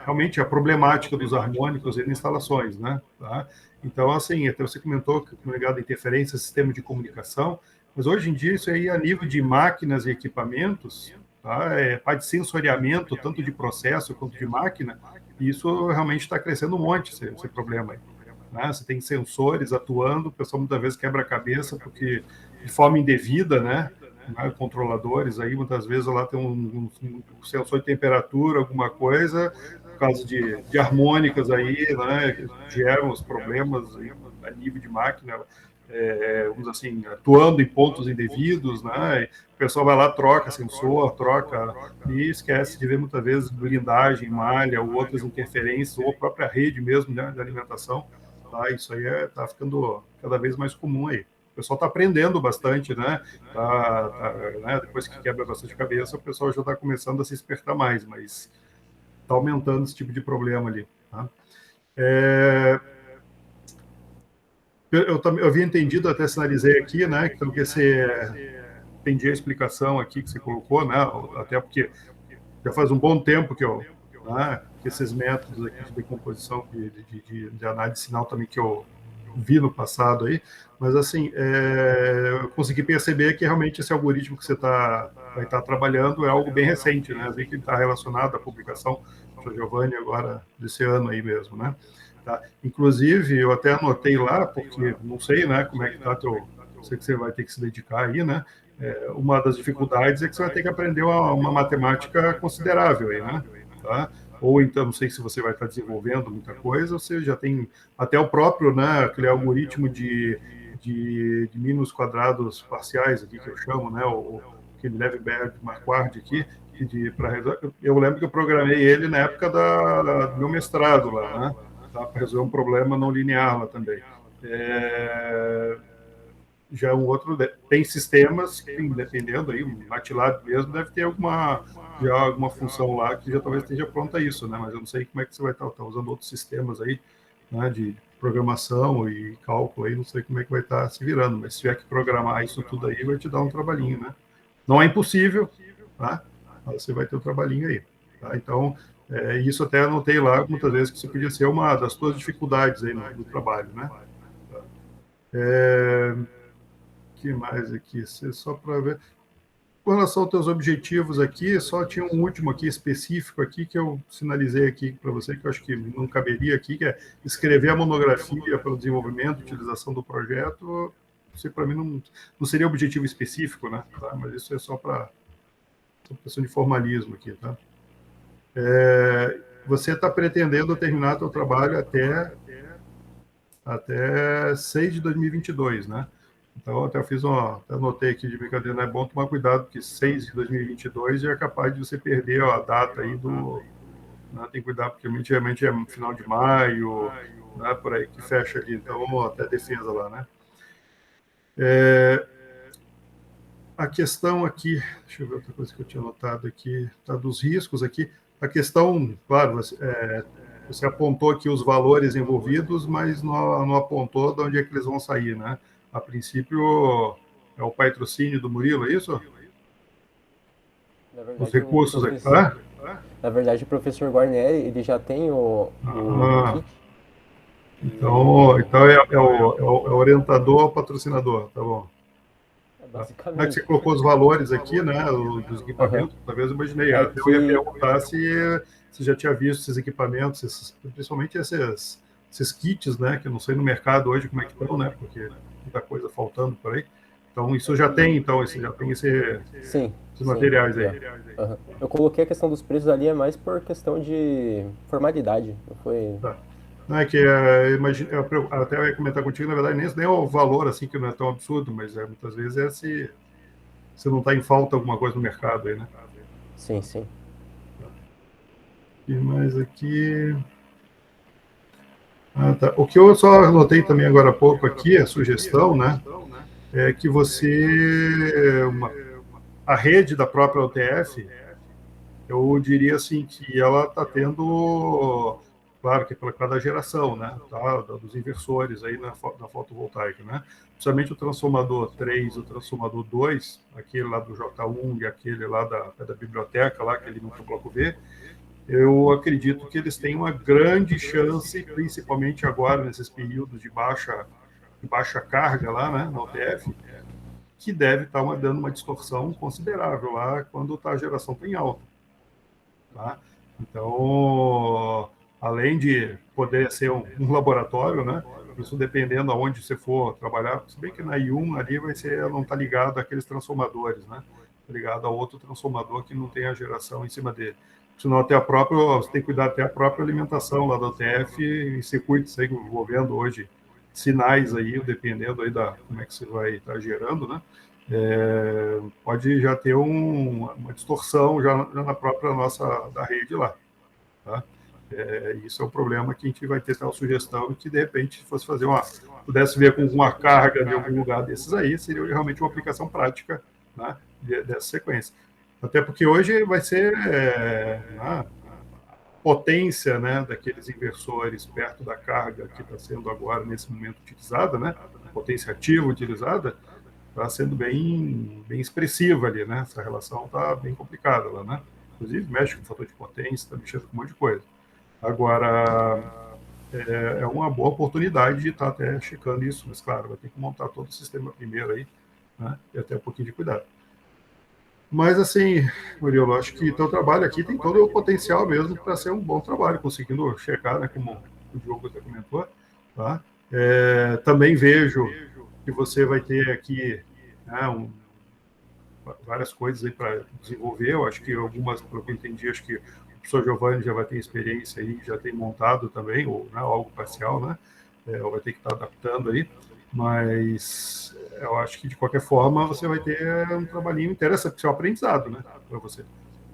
realmente a problemática dos harmônicos em instalações, né? Tá? Então, assim, até você comentou que ligado à interferência, sistema de comunicação, mas hoje em dia isso aí a nível de máquinas e equipamentos, tá? Parte de sensoriamento, tanto de processo quanto de máquina, e isso realmente está crescendo um monte, esse problema aí. Né? Você tem sensores atuando, o pessoal muitas vezes quebra a cabeça porque de forma indevida, né? Controladores aí, muitas vezes lá tem um sensor de temperatura, alguma coisa, por causa de harmônicas aí, né, geram os problemas aí, a nível de máquina, vamos assim, atuando em pontos indevidos, né, o pessoal vai lá, troca sensor, troca, e esquece de ver muitas vezes blindagem, malha, ou outras interferências, ou a própria rede mesmo, né, de alimentação, tá? Isso aí está ficando cada vez mais comum aí. O pessoal está aprendendo bastante, né? Né? Depois que quebra bastante cabeça, o pessoal já está começando a se despertar mais, mas está aumentando esse tipo de problema ali. Tá? Eu havia entendido, até sinalizei aqui, né? Então, que você entendi a explicação aqui que você colocou, né? Até porque já faz um bom tempo que que esses métodos aqui de decomposição, de análise de sinal também que eu vi no passado aí, mas assim, eu consegui perceber que realmente esse algoritmo que você vai estar trabalhando é algo bem recente, né? Assim, que está relacionado à publicação do Giovanni agora desse ano aí mesmo, né? Tá? Inclusive, eu até anotei lá, porque não sei, né, como é que está sei que você vai ter que se dedicar aí, né? Uma das dificuldades é que você vai ter que aprender uma matemática considerável aí, né? Tá? Ou então, não sei se você vai estar desenvolvendo muita coisa, ou você já tem até o próprio, né, aquele algoritmo de mínimos quadrados parciais aqui, que eu chamo, né, aquele Levenberg-Marquardt aqui, eu lembro que eu programei ele na época do meu mestrado lá, né, tá, para resolver um problema não linear lá também. Já outro, tem sistemas que, dependendo aí, o MATLAB mesmo deve ter alguma função lá que já talvez esteja pronta isso, né? Mas eu não sei como é que você vai estar usando outros sistemas aí, né, de programação e cálculo aí, não sei como é que vai estar se virando, mas se tiver que programar isso tudo aí, vai te dar um trabalhinho, né? Não é impossível, tá? Mas você vai ter um trabalhinho aí, tá? Então, isso até anotei lá muitas vezes que isso podia ser uma das suas dificuldades aí no trabalho, né? Que mais aqui? Só para ver. Com relação aos teus objetivos aqui, só tinha um último aqui específico aqui que eu sinalizei aqui para você, que eu acho que não caberia aqui, que é escrever a monografia para o desenvolvimento e utilização do projeto. Isso para mim não seria objetivo específico, né? Tá? Mas isso é só para questão de formalismo aqui, tá? Você está pretendendo terminar seu trabalho até 6 de 2022, né? Então, até anotei aqui de brincadeira, não é bom tomar cuidado, porque 6 de 2022 já é capaz de você perder a data aí né, tem que cuidar, porque geralmente é final de maio, né, por aí que fecha ali, então até defesa lá, né? A questão aqui, deixa eu ver outra coisa que eu tinha notado aqui, tá dos riscos aqui. A questão, claro, você apontou aqui os valores envolvidos, mas não apontou de onde é que eles vão sair, né? A princípio, é o patrocínio do Murilo, é isso? Na verdade, Os recursos aqui, tá? Na verdade, o professor Guarnieri, ele já tem o kit. Então é o orientador ao patrocinador, tá bom. Basicamente. Não é que você colocou os valores aqui, né, dos equipamentos, talvez eu imaginei. Eu ia perguntar se você já tinha visto esses equipamentos, principalmente esses kits, né, que eu não sei no mercado hoje como é que estão, né, porque muita coisa faltando por aí. Então, isso já tem, esses materiais aí. Uhum. Eu coloquei a questão dos preços ali, é mais por questão de formalidade. Não foi... Tá. Não é que eu até ia comentar contigo, na verdade, nem o valor, assim, que não é tão absurdo, mas muitas vezes se não está em falta alguma coisa no mercado aí, né? Sim, sim. E mais aqui... Tá. O que eu só anotei também agora há pouco aqui, a sugestão, né, é que a rede da própria UTF, eu diria assim, que ela está tendo... Claro que pela cada geração, né, tá, dos inversores aí na fotovoltaica, né, principalmente o transformador 3, o transformador 2, aquele lá do J1 e aquele lá da biblioteca, lá, aquele no bloco V, eu acredito que eles têm uma grande chance, principalmente agora nesses períodos de baixa carga lá, né, na UTF, que deve estar dando uma distorção considerável lá quando a geração está em alta. Tá? Então, além de poder ser um laboratório, né? Isso dependendo aonde você for trabalhar, se bem que na I1 ali não está ligado àqueles transformadores, né? Está ligado a outro transformador que não tem a geração em cima dele. Senão você tem que cuidar até a própria alimentação lá da UTF em circuitos aí envolvendo hoje sinais aí, dependendo aí como é que você vai estar gerando, né? Pode já ter uma distorção já na própria da rede lá, tá? Isso é um problema que a gente vai ter uma sugestão que, de repente, fosse pudesse ver com uma carga de algum lugar desses aí, seria realmente uma aplicação prática, né, dessa sequência. Até porque hoje vai ser a potência, né, daqueles inversores perto da carga que está sendo agora, nesse momento, utilizada, né, a potência ativa utilizada, está sendo bem expressiva ali, né, essa relação está bem complicada lá, né, inclusive mexe com o fator de potência, está mexendo com um monte de coisa. Agora, é uma boa oportunidade de estar até checando isso, mas, claro, vai ter que montar todo o sistema primeiro aí, né? E até um pouquinho de cuidado. Mas, assim, Murilo, acho que o teu trabalho aqui tem todo o potencial mesmo para ser um bom trabalho, conseguindo checar, né, como o Diogo até comentou, tá? Também vejo que você vai ter aqui, né, várias coisas aí para desenvolver. Eu acho que algumas, pelo que eu entendi, acho que o professor Giovanni já vai ter experiência aí, já tem montado também, ou né, algo parcial, né? Vai ter que estar adaptando aí, mas eu acho que, de qualquer forma, você vai ter um trabalhinho interessante, seu aprendizado, né, para você.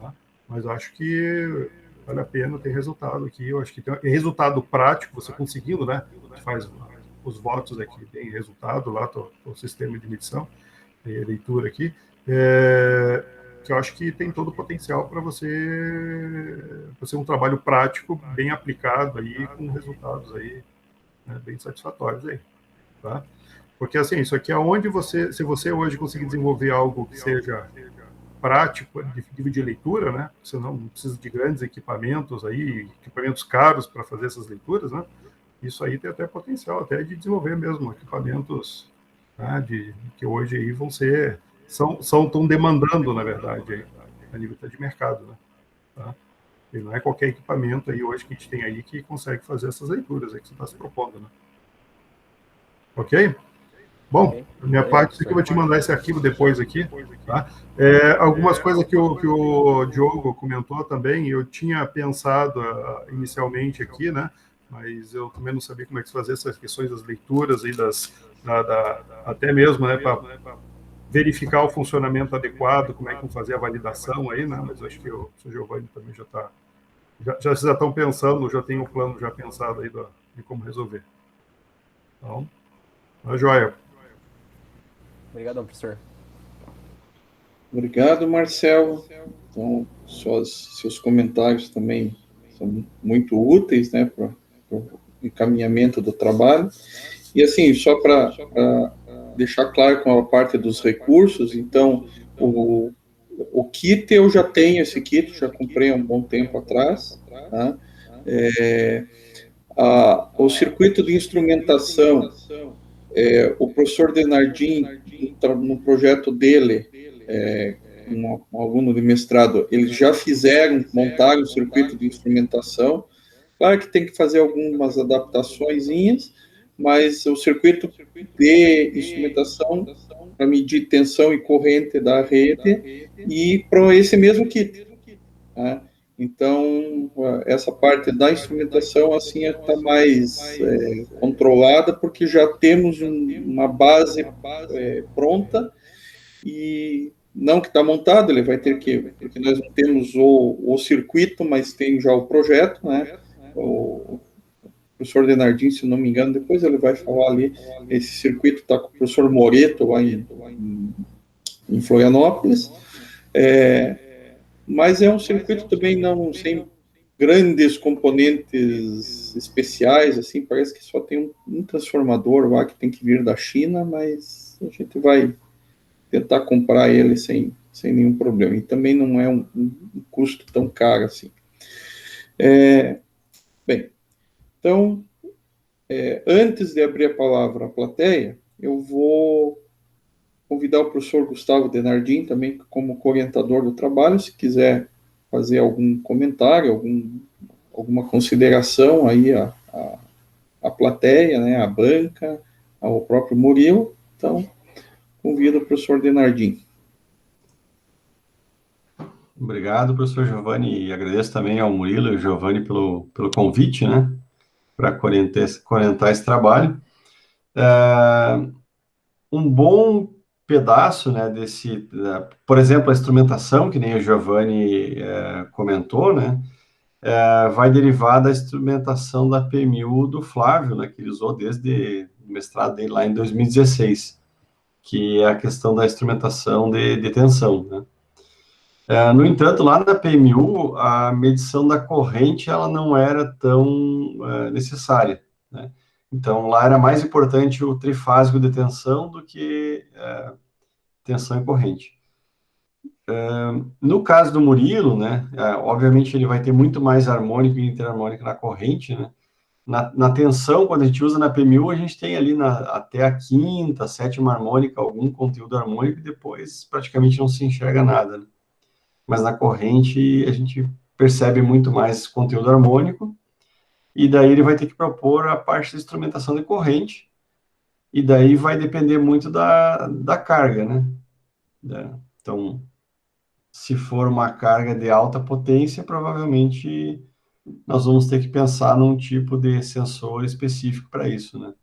Tá? Mas eu acho que vale a pena ter resultado aqui. Eu acho que tem resultado prático, você conseguindo, né? Faz os votos aqui, tem resultado lá, o sistema de medição, tem leitura aqui. Que eu acho que tem todo o potencial para ser um trabalho prático, bem aplicado aí, com resultados aí, né, bem satisfatórios aí, tá? Porque, assim, isso aqui é onde se você hoje conseguir desenvolver algo que seja prático, de leitura, né, você não precisa de grandes equipamentos aí, equipamentos caros para fazer essas leituras, né, isso aí tem até potencial até de desenvolver mesmo equipamentos, né, que hoje aí estão demandando, na verdade, aí, a nível de mercado, né? Tá? E não é qualquer equipamento aí hoje que a gente tem aí que consegue fazer essas leituras aí que você está se propondo, né? Ok? Bom, da minha parte, eu vou te mandar esse arquivo depois aqui, tá? Algumas coisas que o Diogo comentou também, eu tinha pensado inicialmente aqui, né? Mas eu também não sabia como é que se fazia essas questões das leituras aí, até mesmo, né, para verificar o funcionamento adequado, como é que vão fazer a validação aí, né? Mas acho que o Sr. Giovanni também já estão pensando, já tem um plano já pensado aí de como resolver. Então, tá joia. Obrigadão, professor. Obrigado, Marcelo. Então, seus comentários também são muito úteis, né, para o encaminhamento do trabalho. E, assim, só para deixar claro com a parte dos recursos, então, o kit, eu já tenho esse kit, já comprei há um bom tempo atrás, tá? O circuito de instrumentação, o professor Denardim, no projeto dele, um aluno de mestrado, eles já montaram o circuito de instrumentação. Claro que tem que fazer algumas adaptaçõezinhas, mas o circuito de instrumentação para medir tensão e corrente da rede e para esse mesmo kit, né? Então, essa parte da instrumentação assim está mais controlada, porque já temos uma base pronta, e não que está montado, ele vai ter que, porque nós não temos o circuito, mas tem já o projeto, né? O professor Denardim, se não me engano, depois ele vai falar ali, esse circuito está com o professor Moreto lá em Florianópolis, mas é um circuito também não sem grandes componentes especiais, assim, parece que só tem um transformador lá que tem que vir da China, mas a gente vai tentar comprar ele sem nenhum problema, e também não é um custo tão caro assim. Bem, então, antes de abrir a palavra à plateia, eu vou convidar o professor Gustavo Denardim, também como orientador do trabalho, se quiser fazer algum comentário, alguma consideração aí à plateia, né, à banca, ao próprio Murilo. Então, convido o professor Denardim. Obrigado, professor Giovanni, e agradeço também ao Murilo e ao Giovanni pelo convite, né, para orientar esse trabalho. Um bom pedaço, né, por exemplo, a instrumentação, que nem o Giovanni comentou, né, vai derivar da instrumentação da PMU do Flávio, né, que ele usou desde o mestrado dele lá em 2016, que é a questão da instrumentação de tensão, né. No entanto, lá na PMU, a medição da corrente ela não era tão necessária, né? Então, lá era mais importante o trifásico de tensão do que tensão e corrente. No caso do Murilo, né, obviamente ele vai ter muito mais harmônico e interharmônico na corrente, né? Na tensão, quando a gente usa na PMU, a gente tem ali até a quinta, sétima harmônica algum conteúdo harmônico e depois praticamente não se enxerga nada, né? Mas na corrente a gente percebe muito mais conteúdo harmônico, e daí ele vai ter que propor a parte da instrumentação de corrente, e daí vai depender muito da carga, né? Então, se for uma carga de alta potência, provavelmente nós vamos ter que pensar num tipo de sensor específico para isso, né?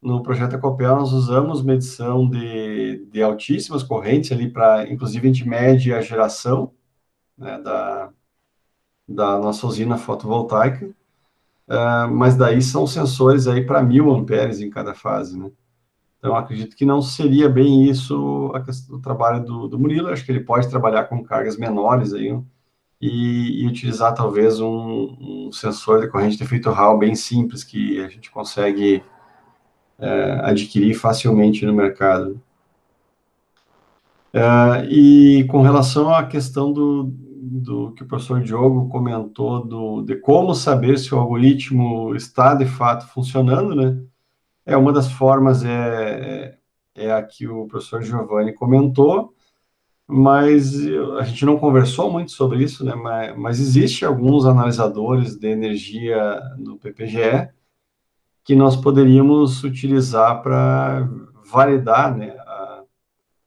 No projeto Ecopel, nós usamos medição de altíssimas correntes ali para, inclusive, a gente mede a geração, né, da nossa usina fotovoltaica, mas daí são sensores aí para 1.000 amperes em cada fase, né? Então, acredito que não seria bem isso a questão do trabalho do Murilo. Acho que ele pode trabalhar com cargas menores aí, e utilizar talvez um sensor de corrente de efeito Hall bem simples, que a gente consegue adquirir facilmente no mercado. E com relação à questão do que o professor Diogo comentou, de como saber se o algoritmo está, de fato, funcionando, né? Uma das formas a que o professor Giovanni comentou, mas a gente não conversou muito sobre isso, né? Mas existe alguns analisadores de energia no PPGE que nós poderíamos utilizar para validar, né, a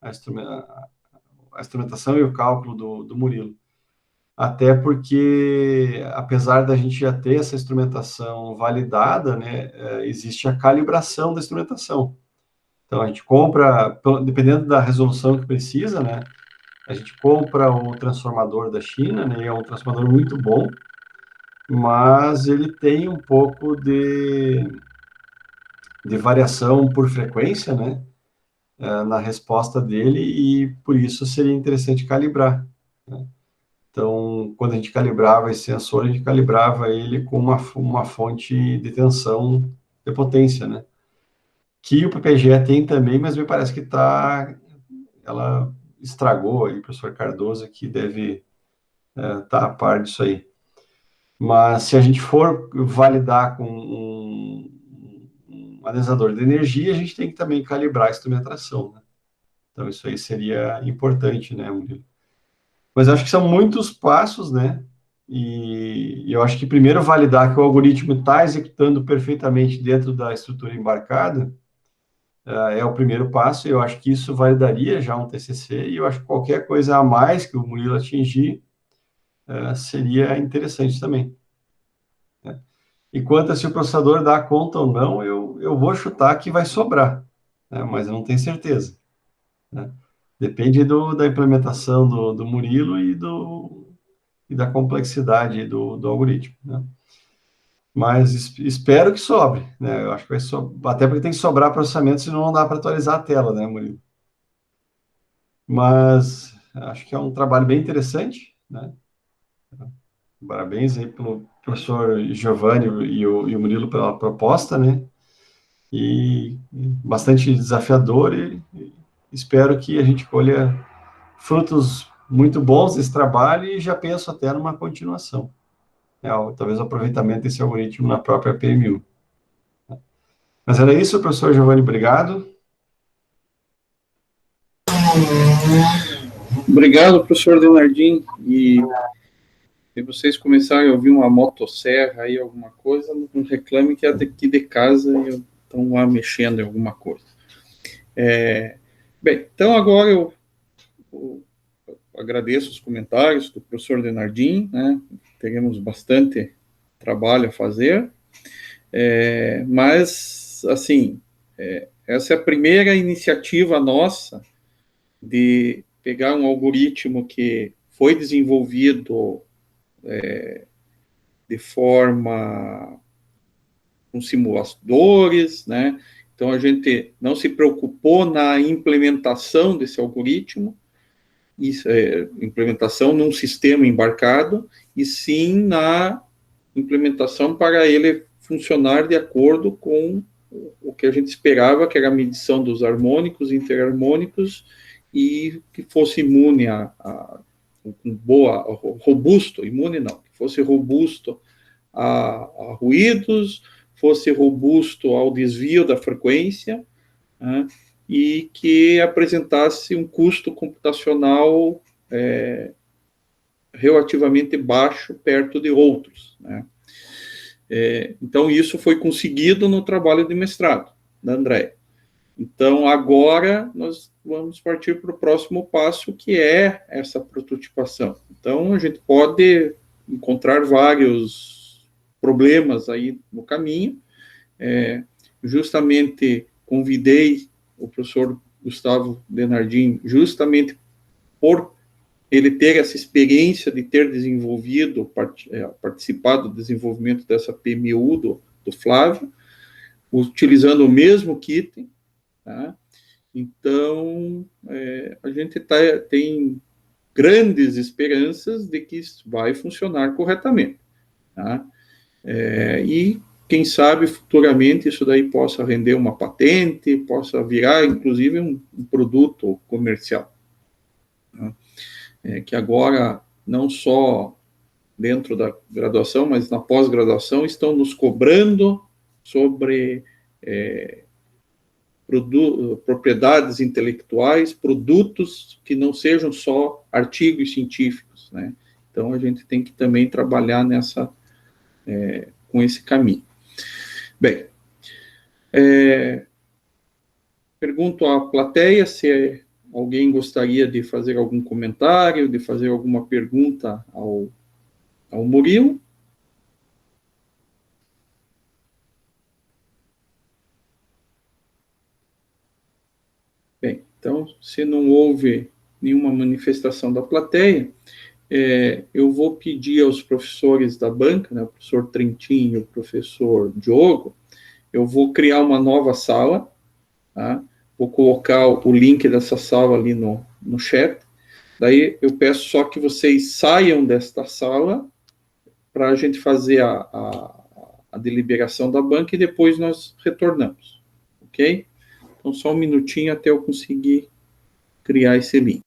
instrumentação e o cálculo do Murilo. Até porque, apesar da gente já ter essa instrumentação validada, né, existe a calibração da instrumentação. Então, a gente compra, dependendo da resolução que precisa, né, a gente compra o transformador da China, né, é um transformador muito bom, mas ele tem um pouco de variação por frequência, né, na resposta dele, e por isso seria interessante calibrar, né? Então, quando a gente calibrava esse sensor, a gente calibrava ele com uma fonte de tensão de potência, né? Que o PPGE tem também, mas me parece que ela estragou aí, o professor Cardoso, que deve estar a par disso aí. Mas se a gente for validar com um analisador de energia, a gente tem que também calibrar a instrumentação, né? Então, isso aí seria importante, né, Murilo? Mas acho que são muitos passos, né? E eu acho que primeiro validar que o algoritmo está executando perfeitamente dentro da estrutura embarcada é o primeiro passo. Eu acho que isso validaria já um TCC, e eu acho que qualquer coisa a mais que o Murilo atingir seria interessante também, né? E quanto a se o processador dá conta ou não, eu vou chutar que vai sobrar, né? Mas eu não tenho certeza, né? Depende da implementação do Murilo e da complexidade do algoritmo, né? Mas espero que sobre, né? Eu acho que vai sobrar, até porque tem que sobrar processamento, senão não dá para atualizar a tela, né, Murilo? Mas acho que é um trabalho bem interessante, né? Parabéns aí pelo professor Giovanni e o Murilo pela proposta, né? E bastante desafiador, e espero que a gente colha frutos muito bons desse trabalho, e já penso até numa continuação, né? Talvez o aproveitamento desse algoritmo na própria PMU. Mas era isso, professor Giovanni, obrigado. Obrigado, professor Leonardinho. E se vocês começarem a ouvir uma motosserra aí, alguma coisa, não reclame que é daqui de casa e eu estou lá mexendo em alguma coisa. Bem, então agora eu agradeço os comentários do professor Leonardinho, né? Teremos bastante trabalho a fazer, mas, assim, essa é a primeira iniciativa nossa de pegar um algoritmo que foi desenvolvido de forma com simuladores, né? Então a gente não se preocupou na implementação desse algoritmo, implementação num sistema embarcado, e sim na implementação para ele funcionar de acordo com o que a gente esperava, que era a medição dos harmônicos, interharmônicos, e que fosse imune robusto, imune não, que fosse robusto a ruídos, fosse robusto ao desvio da frequência, né, e que apresentasse um custo computacional relativamente baixo perto de outros, né? Então, isso foi conseguido no trabalho de mestrado da Andréa. Então, agora nós vamos partir para o próximo passo, que é essa prototipação. Então, a gente pode encontrar vários problemas aí no caminho. Justamente convidei o professor Gustavo Denardim, justamente por ele ter essa experiência de ter desenvolvido, participado do desenvolvimento dessa PMU do Flávio, utilizando o mesmo kit, tá? Então, a gente tem grandes esperanças de que isso vai funcionar corretamente, tá? E quem sabe futuramente isso daí possa render uma patente, possa virar inclusive um produto comercial, tá? Que agora não só dentro da graduação, mas na pós-graduação estão nos cobrando sobre propriedades intelectuais, produtos que não sejam só artigos científicos, né? Então a gente tem que também trabalhar com esse caminho. Bem, pergunto à plateia se alguém gostaria de fazer algum comentário, de fazer alguma pergunta ao Murilo. Bem, então, se não houve nenhuma manifestação da plateia, eu vou pedir aos professores da banca, né, o professor Trentin e o professor Diogo, eu vou criar uma nova sala, tá, Vou colocar o link dessa sala ali no chat. Daí eu peço só que vocês saiam desta sala para a gente fazer a deliberação da banca e depois nós retornamos. Ok? Então, só um minutinho até eu conseguir criar esse link.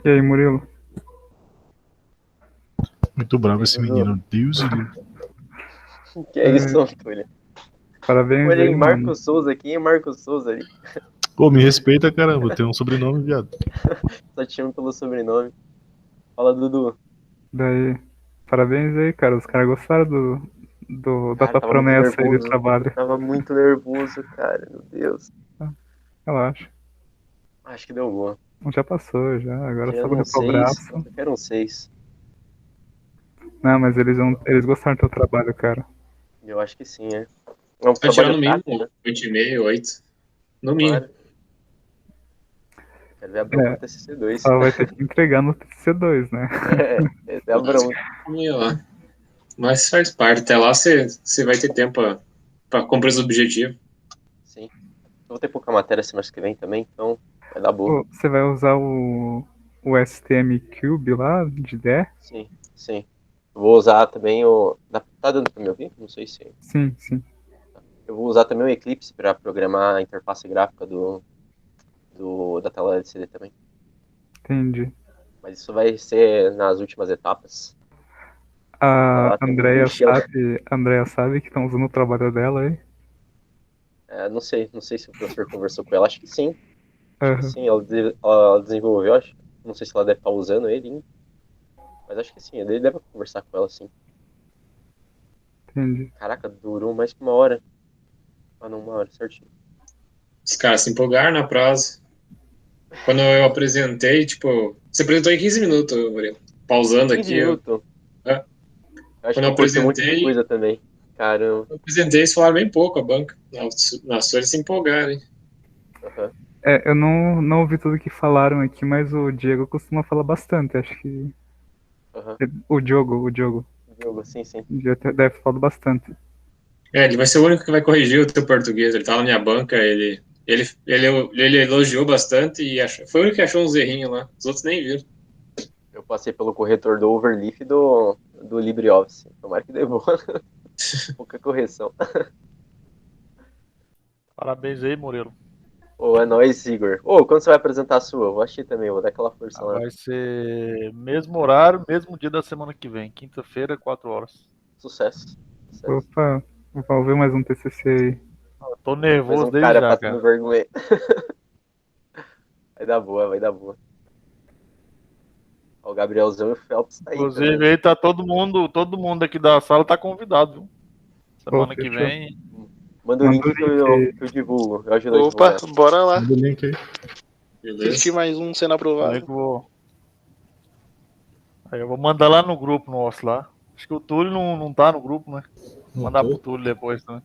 E aí, Murilo? Muito bravo esse menino, Deus e livre. Que é isso, Antônio? Parabéns Olha aí, aí, Marco mano. Souza, quem é Marco Souza ali? Pô, me respeita, caramba, tem um sobrenome, viado. Só te chamo pelo sobrenome. Fala, Dudu. Daí, parabéns aí, cara. Os caras gostaram da Cara, tua tava muito promessa aí de nervoso. trabalho. Tava muito nervoso, cara. Meu Deus. Relaxa. Acho que deu boa. Já passou, já. Agora é só Tirando um correr pro 6, braço. eu quero um 6. Não, mas eles gostaram do teu trabalho, cara. Eu acho que sim, é. É um Vai tirar trabalho no mínimo prático, né? 8,5, 8. No mínimo. Claro. Quero ver a bronca É, no TCC2. só vai ter que entregar no TCC2, né? Essa é a bronca. Lá. Mas faz parte. Até lá você vai ter tempo para cumprir os objetivos. Sim. Eu vou ter pouca matéria semestre que vem também, então vai dar boa. Pô, você vai usar o STM Cube lá, de IDE? Sim, sim. Vou usar também o... Tá dando pra me ouvir? Não sei se... Sim, sim. Eu vou usar também o Eclipse para programar a interface gráfica da tela LCD também. Entendi. Mas isso vai ser nas últimas etapas. A Lá tem um mochila. Andrea sabe que estão usando o trabalho dela aí? Não sei se o professor conversou com ela. Acho que sim. Acho que Aham. sim. Ela desenvolveu, acho. Não sei se ela deve estar usando ele ainda. Mas acho que sim. Ele deve conversar com ela, sim. Entendi. Caraca, durou mais que uma hora. Ah, não, uma hora, certinho. Os caras se empolgaram na prosa. Quando eu apresentei, tipo... Você apresentou em 15 minutos, Murilo. Pausando 15 aqui. minutos. É. Eu acho Quando que eu eu cortei um monte de apresentei, coisa também. Caramba. eles falaram bem pouco a banca. Na sua eles se empolgaram, hein? Uhum. Eu não ouvi tudo que falaram aqui, mas o Diego costuma falar bastante. Acho que. Uhum. O Diogo. Jogo, sim. Deve ter falado bastante. Ele vai ser o único que vai corrigir o teu português. Ele tá na minha banca, ele elogiou bastante e foi o único que achou uns errinhos lá. Os outros nem viram. Eu passei pelo corretor do Overleaf e do LibreOffice. Tomara que dê boa. Pouca correção. Parabéns aí, Murilo. Ô, é nóis, Igor. Ô, quando você vai apresentar a sua? Eu vou assistir também, vou dar aquela força lá. Vai ser mesmo horário, mesmo dia da semana que vem. Quinta-feira, 4 horas. Sucesso. Opa, vou ver mais um TCC aí. Eu tô nervoso Mais um desde cara já, passando cara. vergonha. Vai dar boa. Ó, o Gabrielzão e o Phelps tá aí Inclusive, também. aí tá todo mundo aqui da sala tá convidado, viu? Semana que fechou. vem. Manda o link que eu divulgo. Eu ajudo a Opa, divulgar. bora lá. Manda o link aí. Beleza? Assistir mais um sendo aprovado. Aí eu vou mandar lá no grupo nosso lá. Acho que o Túlio não tá no grupo, né? Vou mandar pro Túlio depois também.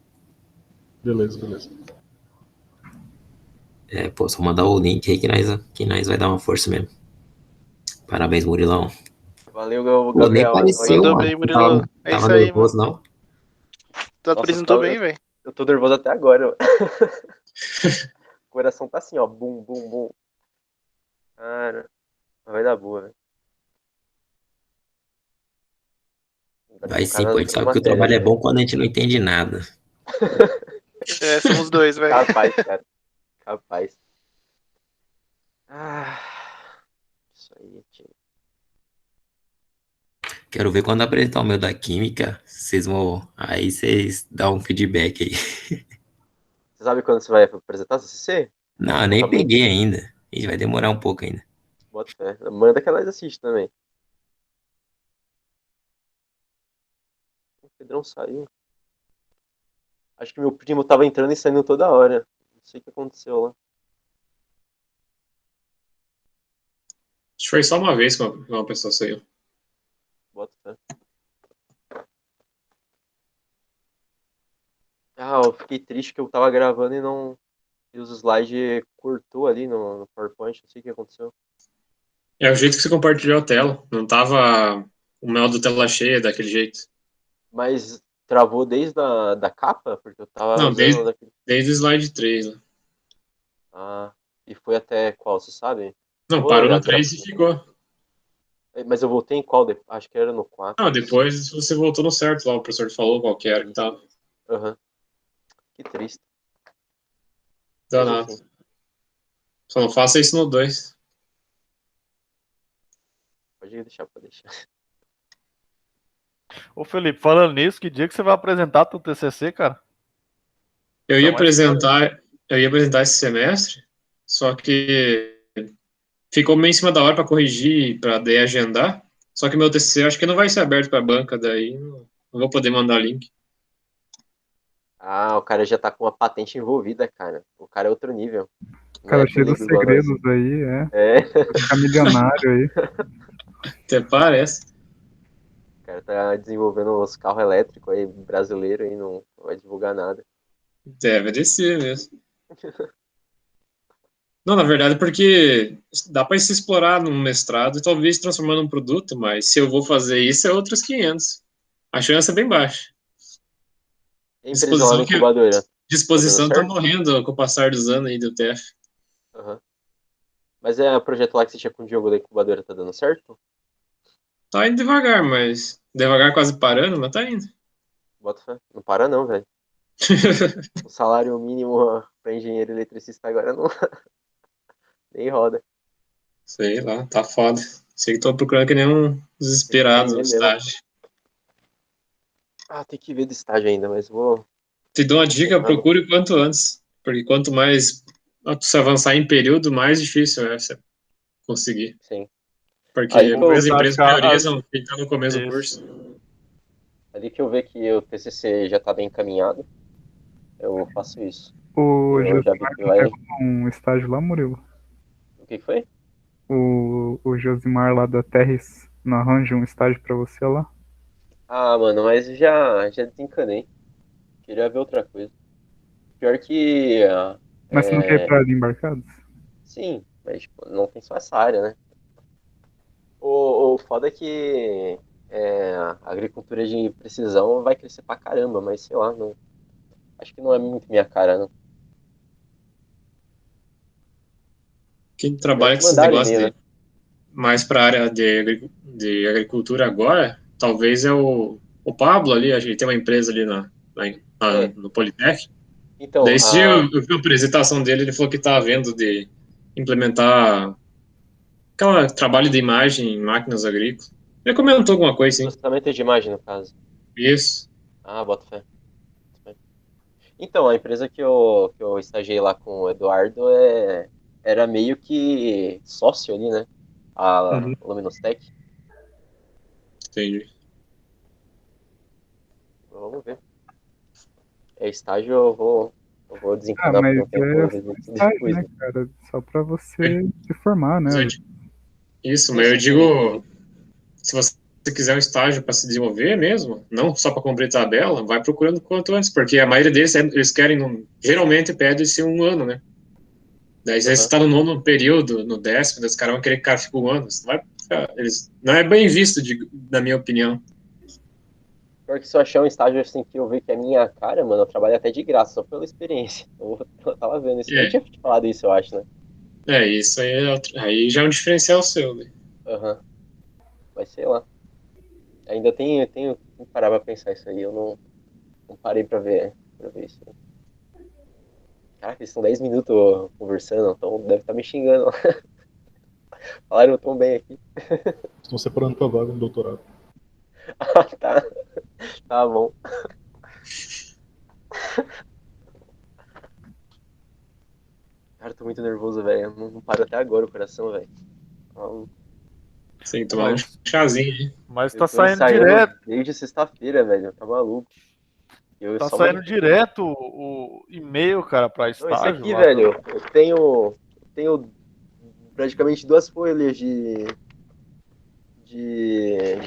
Beleza. Pô, só mandar o link aí que nós vai dar uma força mesmo. Parabéns, Murilão. Valeu, Pô, nem Gabriel. pareceu, Mandou mano. bem, Murilo. É Tava isso aí, nervoso, mano. não? Tu apresentou bem, velho. Eu tô nervoso até agora. O coração tá assim, ó. Bum, bum, bum. Cara, vai dar boa, velho. Vai sim, pô. A gente sabe que o trabalho é bom quando a gente não entende nada. É, somos dois, velho. Capaz, cara. Capaz. Isso aí, time. Quero ver quando apresentar o meu da química, vocês vão. Aí vocês dão um feedback aí. Você sabe quando você vai apresentar CCC? Não, eu nem peguei ainda. Ih, vai demorar um pouco ainda. Bota fé. Manda que elas assistem também. O Pedrão saiu. Acho que meu primo tava entrando e saindo toda hora. Não sei o que aconteceu lá. Acho que foi só uma vez que uma pessoa saiu. Bota fé. Eu fiquei triste que eu tava gravando e não. E os slides cortou ali no PowerPoint. Não sei o que aconteceu. É o jeito que você compartilhou a tela. Não tava o mel do tela cheia daquele jeito. Mas travou desde da capa? Porque eu tava Não, usando desde o slide 3. Né? E foi até qual, você sabe? Não, parou no 3 e ficou. Mas eu voltei em qual? Acho que era no 4. Ah, depois você voltou no certo lá, o professor falou qual que era que tava. Que triste. Danado. Só não faça isso no 2. Pode deixar. Ô, Felipe, falando nisso, que dia que você vai apresentar teu TCC, cara? Eu ia apresentar esse semestre, só que ficou meio em cima da hora para corrigir, para daí agendar. Só que meu TCC acho que não vai ser aberto para banca, daí não vou poder mandar link. O cara já tá com uma patente envolvida, cara. O cara é outro nível. O cara cheio dos segredos aí, Vai ficar milionário aí. Até parece. O cara tá desenvolvendo os carros elétricos aí, brasileiro, e não vai divulgar nada. Deve ser mesmo. Não, na verdade, porque dá para se explorar num mestrado e talvez transformar num produto, mas se eu vou fazer isso é outros 500. A chance é bem baixa. Disposição tá morrendo com o passar dos anos aí do TF. Mas o projeto lá que você tinha com o Diogo da incubadora tá dando certo? Tá indo devagar, mas... Devagar quase parando, mas tá indo. Bota fé. Não para não, velho. O salário mínimo pra engenheiro eletricista agora não... Nem roda. Sei lá, tá foda. Sei que tô procurando que nem um desesperado no estágio. Tem que ver do estágio ainda, mas vou... Te dou uma dica, procure o quanto antes. Porque quanto mais você avançar em período, mais difícil é você conseguir. Sim. Porque as empresas priorizam quem tá no começo do curso. Ali que eu ver que o TCC já tá bem encaminhado, eu faço isso. O Josimar pegou um estágio lá, Murilo? O que foi? O Josimar lá da Terres não arranja um estágio pra você lá? Mano, mas já desencanei. Queria ver outra coisa. Pior que... Mas você não quer ir pra embarcados? Sim, mas tipo, não tem só essa área, né? O foda é que a agricultura de precisão vai crescer pra caramba, mas sei lá, não, acho que não é muito minha cara, não. Quem trabalha com esse negócio mais pra área de agricultura agora, talvez é o Pablo ali, acho que ele tem uma empresa ali no Politec. Então, daí se eu vi a apresentação dele, ele falou que tá vendo de implementar aquele trabalho de imagem em máquinas agrícolas. Ele comentou alguma coisa, sim. Processamento de imagem, no caso. Isso. Bota fé. Então, a empresa que eu estagiei lá com o Eduardo era meio que sócio ali, né? A Luminous Tech. Entendi. Vamos ver. Estágio eu vou desencanar mas por um tempo. Estágio, né, cara? Só pra você se formar, né? Isso, mas eu digo, se você quiser um estágio para se desenvolver mesmo, não só para cumprir tabela, vai procurando quanto antes, porque a maioria deles, eles querem, geralmente pede-se 1 ano, né? Daí se você tá no 9º período, no 10º, os caras vão querer que o cara fique 1 ano. Não é bem visto, na minha opinião. Porque se eu achar um estágio assim que eu ver que é minha cara, mano, eu trabalho até de graça, só pela experiência. Eu tava vendo isso. Eu tinha te falado isso, eu acho, né? Isso aí já é um diferencial seu, né? Mas sei lá. Ainda tenho que parar pra pensar isso aí. Eu não parei pra ver isso aí. Caraca, eles estão 10 minutos conversando, então deve estar me xingando. Falaram, eu tô bem aqui. Estão separando tua vaga no doutorado. Ah, tá. Tá bom. Cara, eu tô muito nervoso, velho. Não paro até agora o coração, velho. Sem tomar um chazinho, hein? Mas Eu tá tô saindo ensaiando direto. desde sexta-feira, velho. Tá maluco. Eu Tá só saindo manifestei. direto o e-mail, cara, pra Não, esse estágio aqui, lá. velho, eu tenho praticamente 2 folhas de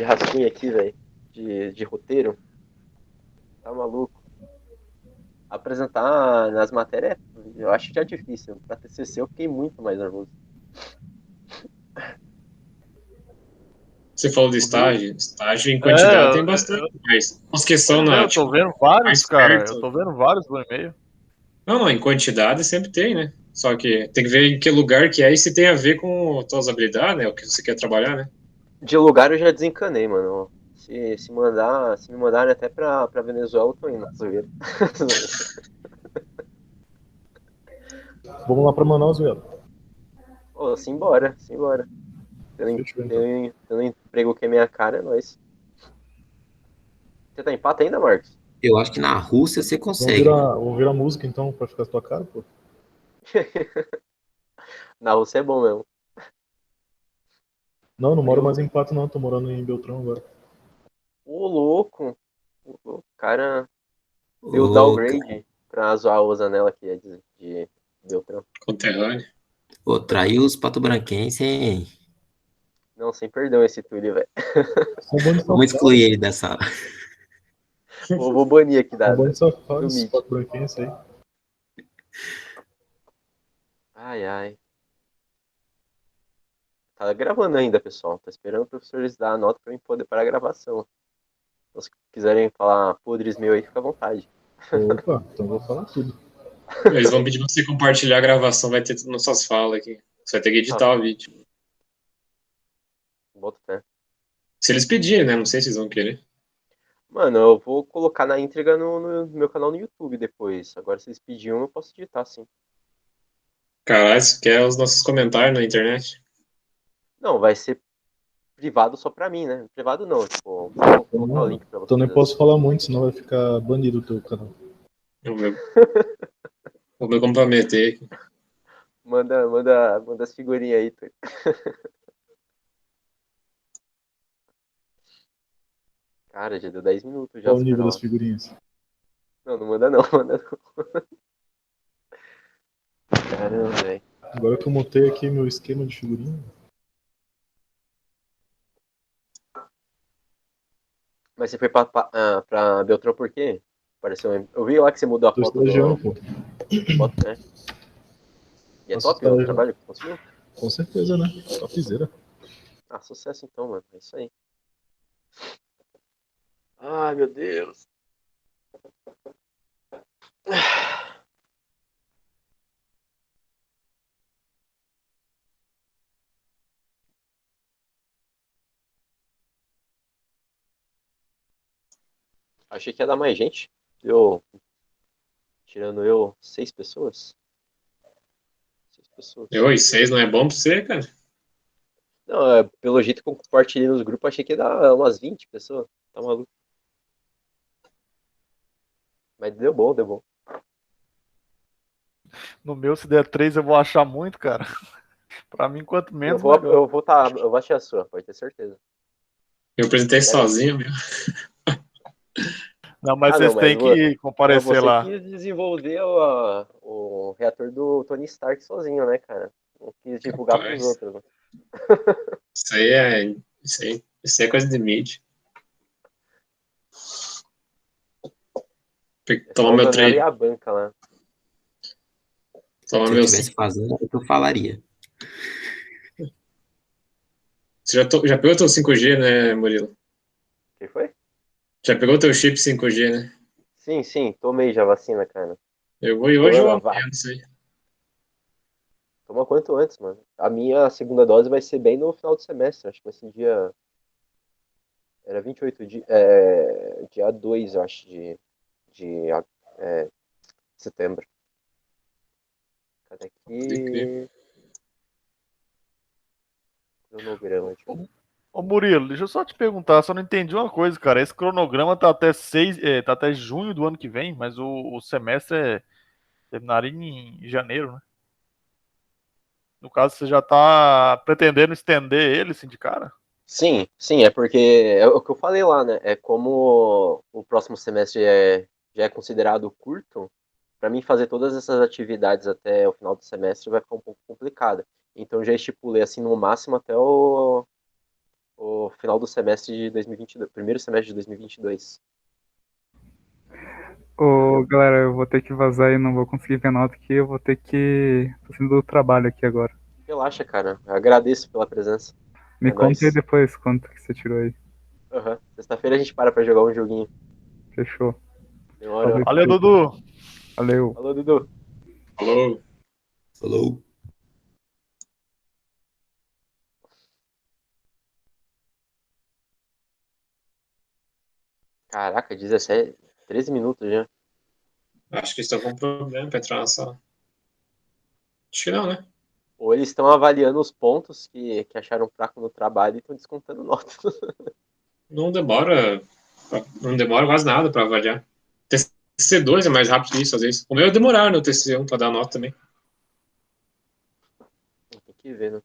rascunho aqui, velho. De roteiro. Tá maluco. Apresentar nas matérias, eu acho que é difícil. Pra TCC eu fiquei muito mais nervoso. Você falou de estágio. Estágio em É, quantidade tem bastante, mas as que são pois é, na, eu tô tipo, vendo vários, mais cara. Eu perto. tô vendo vários no e-mail. Não, em quantidade sempre tem, né? Só que tem que ver em que lugar que é e se tem a ver com as tuas habilidades, né? O que você quer trabalhar, né? De lugar eu já desencanei, mano. Se me mandarem até pra Venezuela, eu tô indo. Zoeira. Vamos lá pra Manaus, viado. Ô, simbora, simbora. Fechou, então. Tendo emprego que é minha cara, é nóis. Você tá em Pato ainda, Marcos? Eu acho que na Rússia você Vamos consegue. virar música, então, pra ficar a tua cara, pô. Na Rússia é bom mesmo. Não moro mais em Pato, não. Tô morando em Beltrão agora. Ô, louco. O cara deu Ô, downgrade pra zoar o Zanella aqui de Beltrão. Conterrâneo. Pô, traiu os pato-branquenses, hein? Não, sem perdão esse Túlio, velho. Vamos excluir ele dessa. Vou banir aqui Um bando de do safados, Meet. pato-branquenses aí. Ai, ai. Tá gravando ainda, pessoal. Tá esperando o professor eles dar a nota pra mim poder parar a gravação. Então, se quiserem falar podres meu aí, fica à vontade. Opa, então vou falar tudo. Eles vão pedir pra você compartilhar a gravação, vai ter tudo nas suas falas aqui. Você vai ter que editar o vídeo. Bota fé. Se eles pedirem, né? Não sei se eles vão querer. Mano, eu vou colocar na íntegra no meu canal no YouTube depois. Agora, se eles pediram, eu posso editar, sim. Caralho, você quer os nossos comentários na internet? Não, vai ser privado só pra mim, né? Privado não, tipo, vou colocar o link pra Então vocês. nem posso falar muito, senão vai ficar banido o teu canal. Vou me comprometer aqui. Manda as figurinhas aí, Túlio. Cara, já deu 10 minutos já. Qual o nível das figurinhas? Não manda não, manda não. Caramba, velho. Agora que eu montei aqui meu esquema de figurinha. Mas você foi pra Beltrão por quê? Eu vi lá que você mudou a Tô foto estagiando, pô. Foto, né? E é Faço top o estágio. trabalho que você conseguiu? Com certeza, né? Topzera. Ah, sucesso então, mano. É isso aí. Ai, meu Deus. Achei que ia dar mais gente. Tirando eu, 6 pessoas. 6 pessoas. E 6 não é bom pra você, cara? Não, pelo jeito que eu compartilhei nos grupos, achei que ia dar umas 20 pessoas. Tá maluco. Mas deu bom, deu bom. No meu, se der 3, eu vou achar muito, cara. Pra mim, quanto Eu menos, vou, melhor. eu vou achar a sua, pode ter certeza. Eu apresentei sozinho, meu. Não, mas vocês têm que comparecer você lá. quis desenvolver o reator do Tony Stark sozinho, né, cara? Não quis divulgar pros outros, né? Isso aí é. Isso aí é coisa de mídia. Toma meu trade. trade. A banca lá. Se eu estivesse fazendo, eu falaria. Você já pegou teu 5G, né, Murilo? Que foi? Já pegou teu chip 5G, né? Sim, tomei já a vacina, cara. Eu vou ir hoje ou amanhã, não sei. Toma quanto antes, mano. A minha segunda dose vai ser bem no final do semestre. Acho que vai ser dia. Era 28 dias. Dia 2, eu acho, de setembro. Cadê aqui? Cronograma. Ô Murilo, deixa eu só te perguntar, só não entendi uma coisa, cara. Esse cronograma tá até tá até junho do ano que vem, mas o semestre terminaria em janeiro, né? No caso, você já tá pretendendo estender ele, assim, de cara? Sim, é porque é o que eu falei lá, né? É como o próximo semestre já é considerado curto, para mim fazer todas essas atividades até o final do semestre vai ficar um pouco complicado. Então eu já estipulei assim no máximo até o final do semestre de 2022, primeiro semestre de 2022. Ô, galera, eu vou ter que vazar e não vou conseguir ver nota aqui, eu vou ter que... Tô fazendo o trabalho aqui agora. Relaxa, cara. Eu agradeço pela presença. Me conta aí depois quanto que você tirou aí. Uhum. Sexta-feira a gente para jogar um joguinho. Fechou. Demora. Valeu, Dudu. Valeu. Falou, Dudu. Falou. Falou. Caraca, 13 minutos já. Acho que estão com problema pra entrar na sala. Acho que não, né? Ou eles estão avaliando os pontos que acharam fraco no trabalho e estão descontando nota. Não demora quase nada pra avaliar. TC2 é mais rápido que isso, às vezes. O meu é demorar no TC1 pra dar nota também. Tem que ver, né?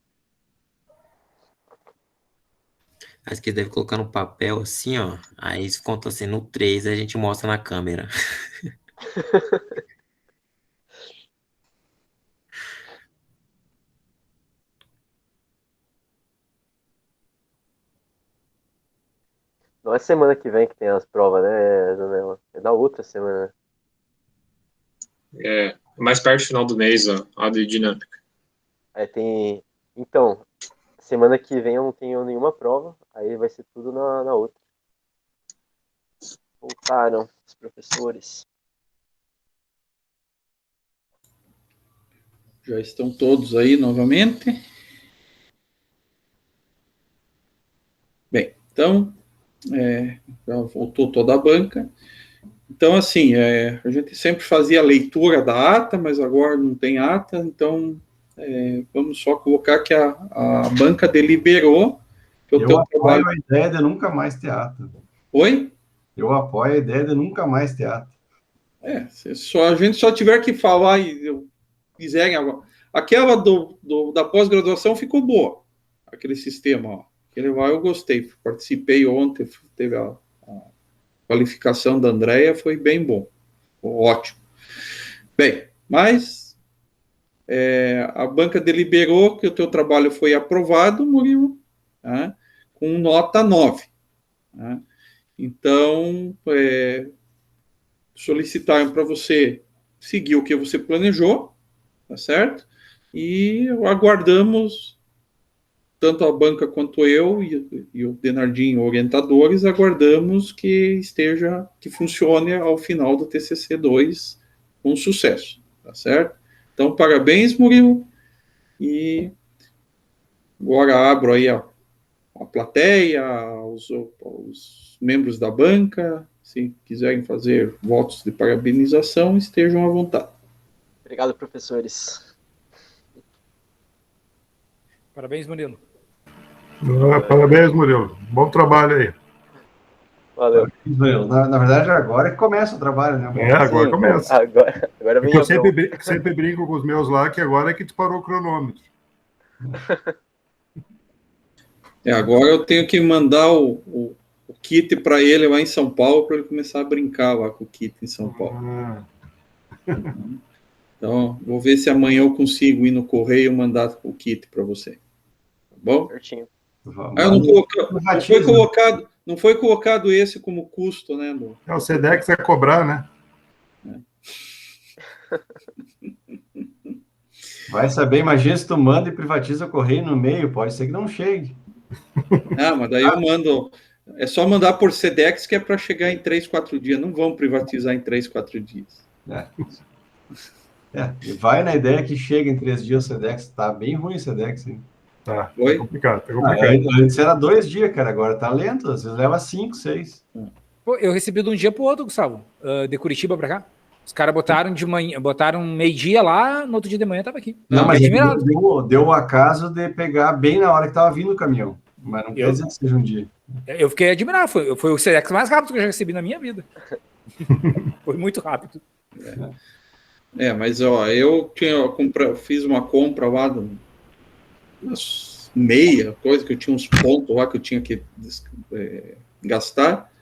Acho que deve colocar no papel assim, ó. Aí se conta assim, no 3 a gente mostra na câmera. Não é semana que vem que tem as provas, né, Zanella? É da outra semana. É mais perto do final do mês, ó, a de dinâmica. Aí tem... Então, semana que vem eu não tenho nenhuma prova, aí vai ser tudo na outra. Voltaram os professores. Já estão todos aí novamente. Bem, então, já voltou toda a banca. Então, assim, a gente sempre fazia a leitura da ata, mas agora não tem ata, então vamos só colocar que a banca deliberou que eu apoio a ideia de nunca mais ter ata. Oi? Eu apoio a ideia de nunca mais ter ata. Se a gente só tiver que falar e quiserem agora. Aquela da pós-graduação ficou boa, aquele sistema, ó. Aquele lá eu gostei, participei ontem, teve a qualificação da Andrea, foi bem bom, foi ótimo. Bem, mas a banca deliberou que o teu trabalho foi aprovado, Murilo, tá? Com nota 9. Tá? Então, solicitaram para você seguir o que você planejou, tá certo? E aguardamos, tanto a banca quanto eu e o Denardinho, orientadores, aguardamos que funcione ao final do TCC2 com sucesso, tá certo? Então, parabéns, Murilo, e agora abro aí a plateia, os membros da banca, se quiserem fazer votos de parabenização, estejam à vontade. Obrigado, professores. Parabéns, Murilo. Parabéns, Murilo. Bom trabalho aí. Valeu. Na verdade, agora que começa o trabalho, né? Agora começa. Agora vem eu sempre brinco com os meus lá que agora é que disparou o cronômetro. Agora eu tenho que mandar o kit para ele lá em São Paulo, para ele começar a brincar lá com o kit em São Paulo. Então, vou ver se amanhã eu consigo ir no correio e mandar o kit para você. Tá bom? Certinho. Não foi colocado esse como custo, né? O SEDEX vai cobrar, né? Vai saber, imagina se tu manda e privatiza correio no meio, pode ser que não chegue. Mas daí eu mando. É só mandar por SEDEX, que é para chegar em 3, 4 dias. Não vão privatizar em 3, 4 dias. E vai na ideia que chega em 3 dias o SEDEX. Tá bem ruim o SEDEX, hein? Tá complicado. Antes era 2 dias, cara. Agora tá lento. Às vezes leva 5, 6. Pô, eu recebi de um dia pro outro, Gustavo. De Curitiba para cá. Os caras botaram de manhã, botaram meio-dia lá, no outro dia de manhã tava aqui. Não, Eu mas fiquei admirado. deu o acaso de pegar bem na hora que tava vindo o caminhão. Mas não quer dizer que seja um dia. Eu fiquei admirado, foi o Sedex mais rápido que eu já recebi na minha vida. Foi muito rápido. Mas ó, fiz uma compra lá meia coisa, que eu tinha uns pontos lá que eu tinha que gastar.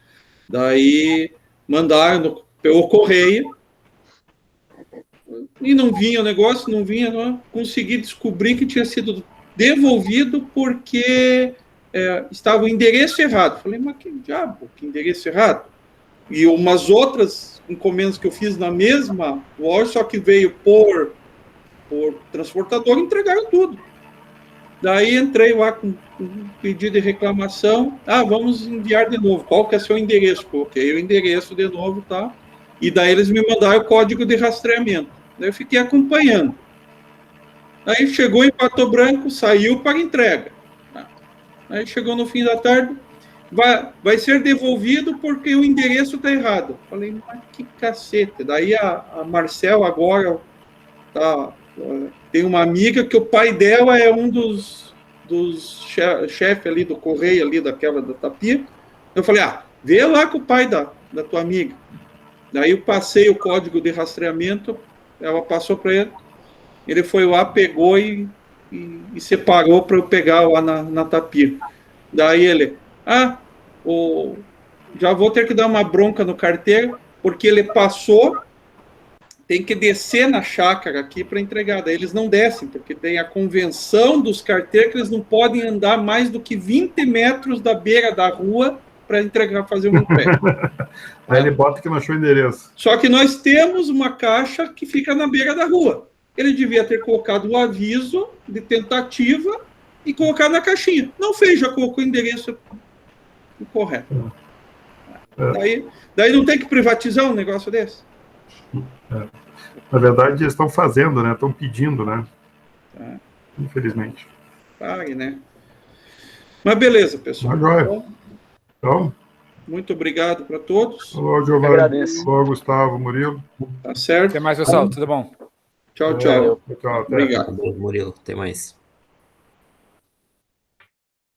Daí mandaram pelo correio e não vinha o negócio, não vinha. Não. Consegui descobrir que tinha sido devolvido porque estava o endereço errado. Falei, mas que diabo, que endereço errado? E umas outras encomendas que eu fiz na mesma loja, só que veio por transportador, entregaram tudo. Daí entrei lá com um pedido de reclamação. Vamos enviar de novo. Qual que é seu endereço? Coloquei o endereço de novo, tá? E daí eles me mandaram o código de rastreamento. Daí eu fiquei acompanhando. Aí chegou em Pato Branco, saiu para entrega. Aí chegou no fim da tarde, vai ser devolvido porque o endereço está errado. Falei, mas que cacete. Daí a Marcel agora tem uma amiga que o pai dela é um dos chefes ali do correio, ali da Tapia. Eu falei, vê lá com o pai da tua amiga. Daí eu passei o código de rastreamento, ela passou para ele, ele foi lá, pegou e separou para eu pegar lá na Tapia. Daí ele, já vou ter que dar uma bronca no carteiro, porque ele passou, tem que descer na chácara aqui para entregar. Daí eles não descem, porque tem a convenção dos carteiros que eles não podem andar mais do que 20 metros da beira da rua para entregar, fazer um entrega. Aí ele bota que não achou o endereço. Só que nós temos uma caixa que fica na beira da rua. Ele devia ter colocado o aviso de tentativa e colocado na caixinha. Não fez, já colocou o endereço correto. Daí não tem que privatizar um negócio desse? Na verdade, eles estão fazendo, né? Estão pedindo, né? Infelizmente. Pague, né? Mas beleza, pessoal. Então, muito obrigado para todos. Olá, Giovanni. Olá, Gustavo, Murilo. Tá certo. Até mais, pessoal. Tudo bom? Tchau, tchau. Obrigado. Murilo, até mais.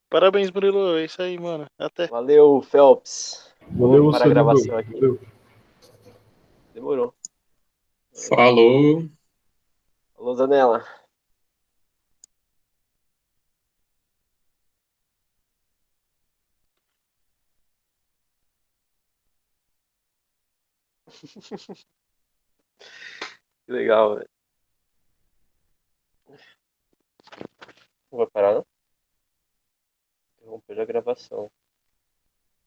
Parabéns, Murilo. É isso aí, mano. Até. Valeu, Phelps. Valeu, para a gravação aqui. Valeu. Demorou. Falou. Falou, Zanella. Que legal, velho. Não vai parar, não? Interromper a gravação.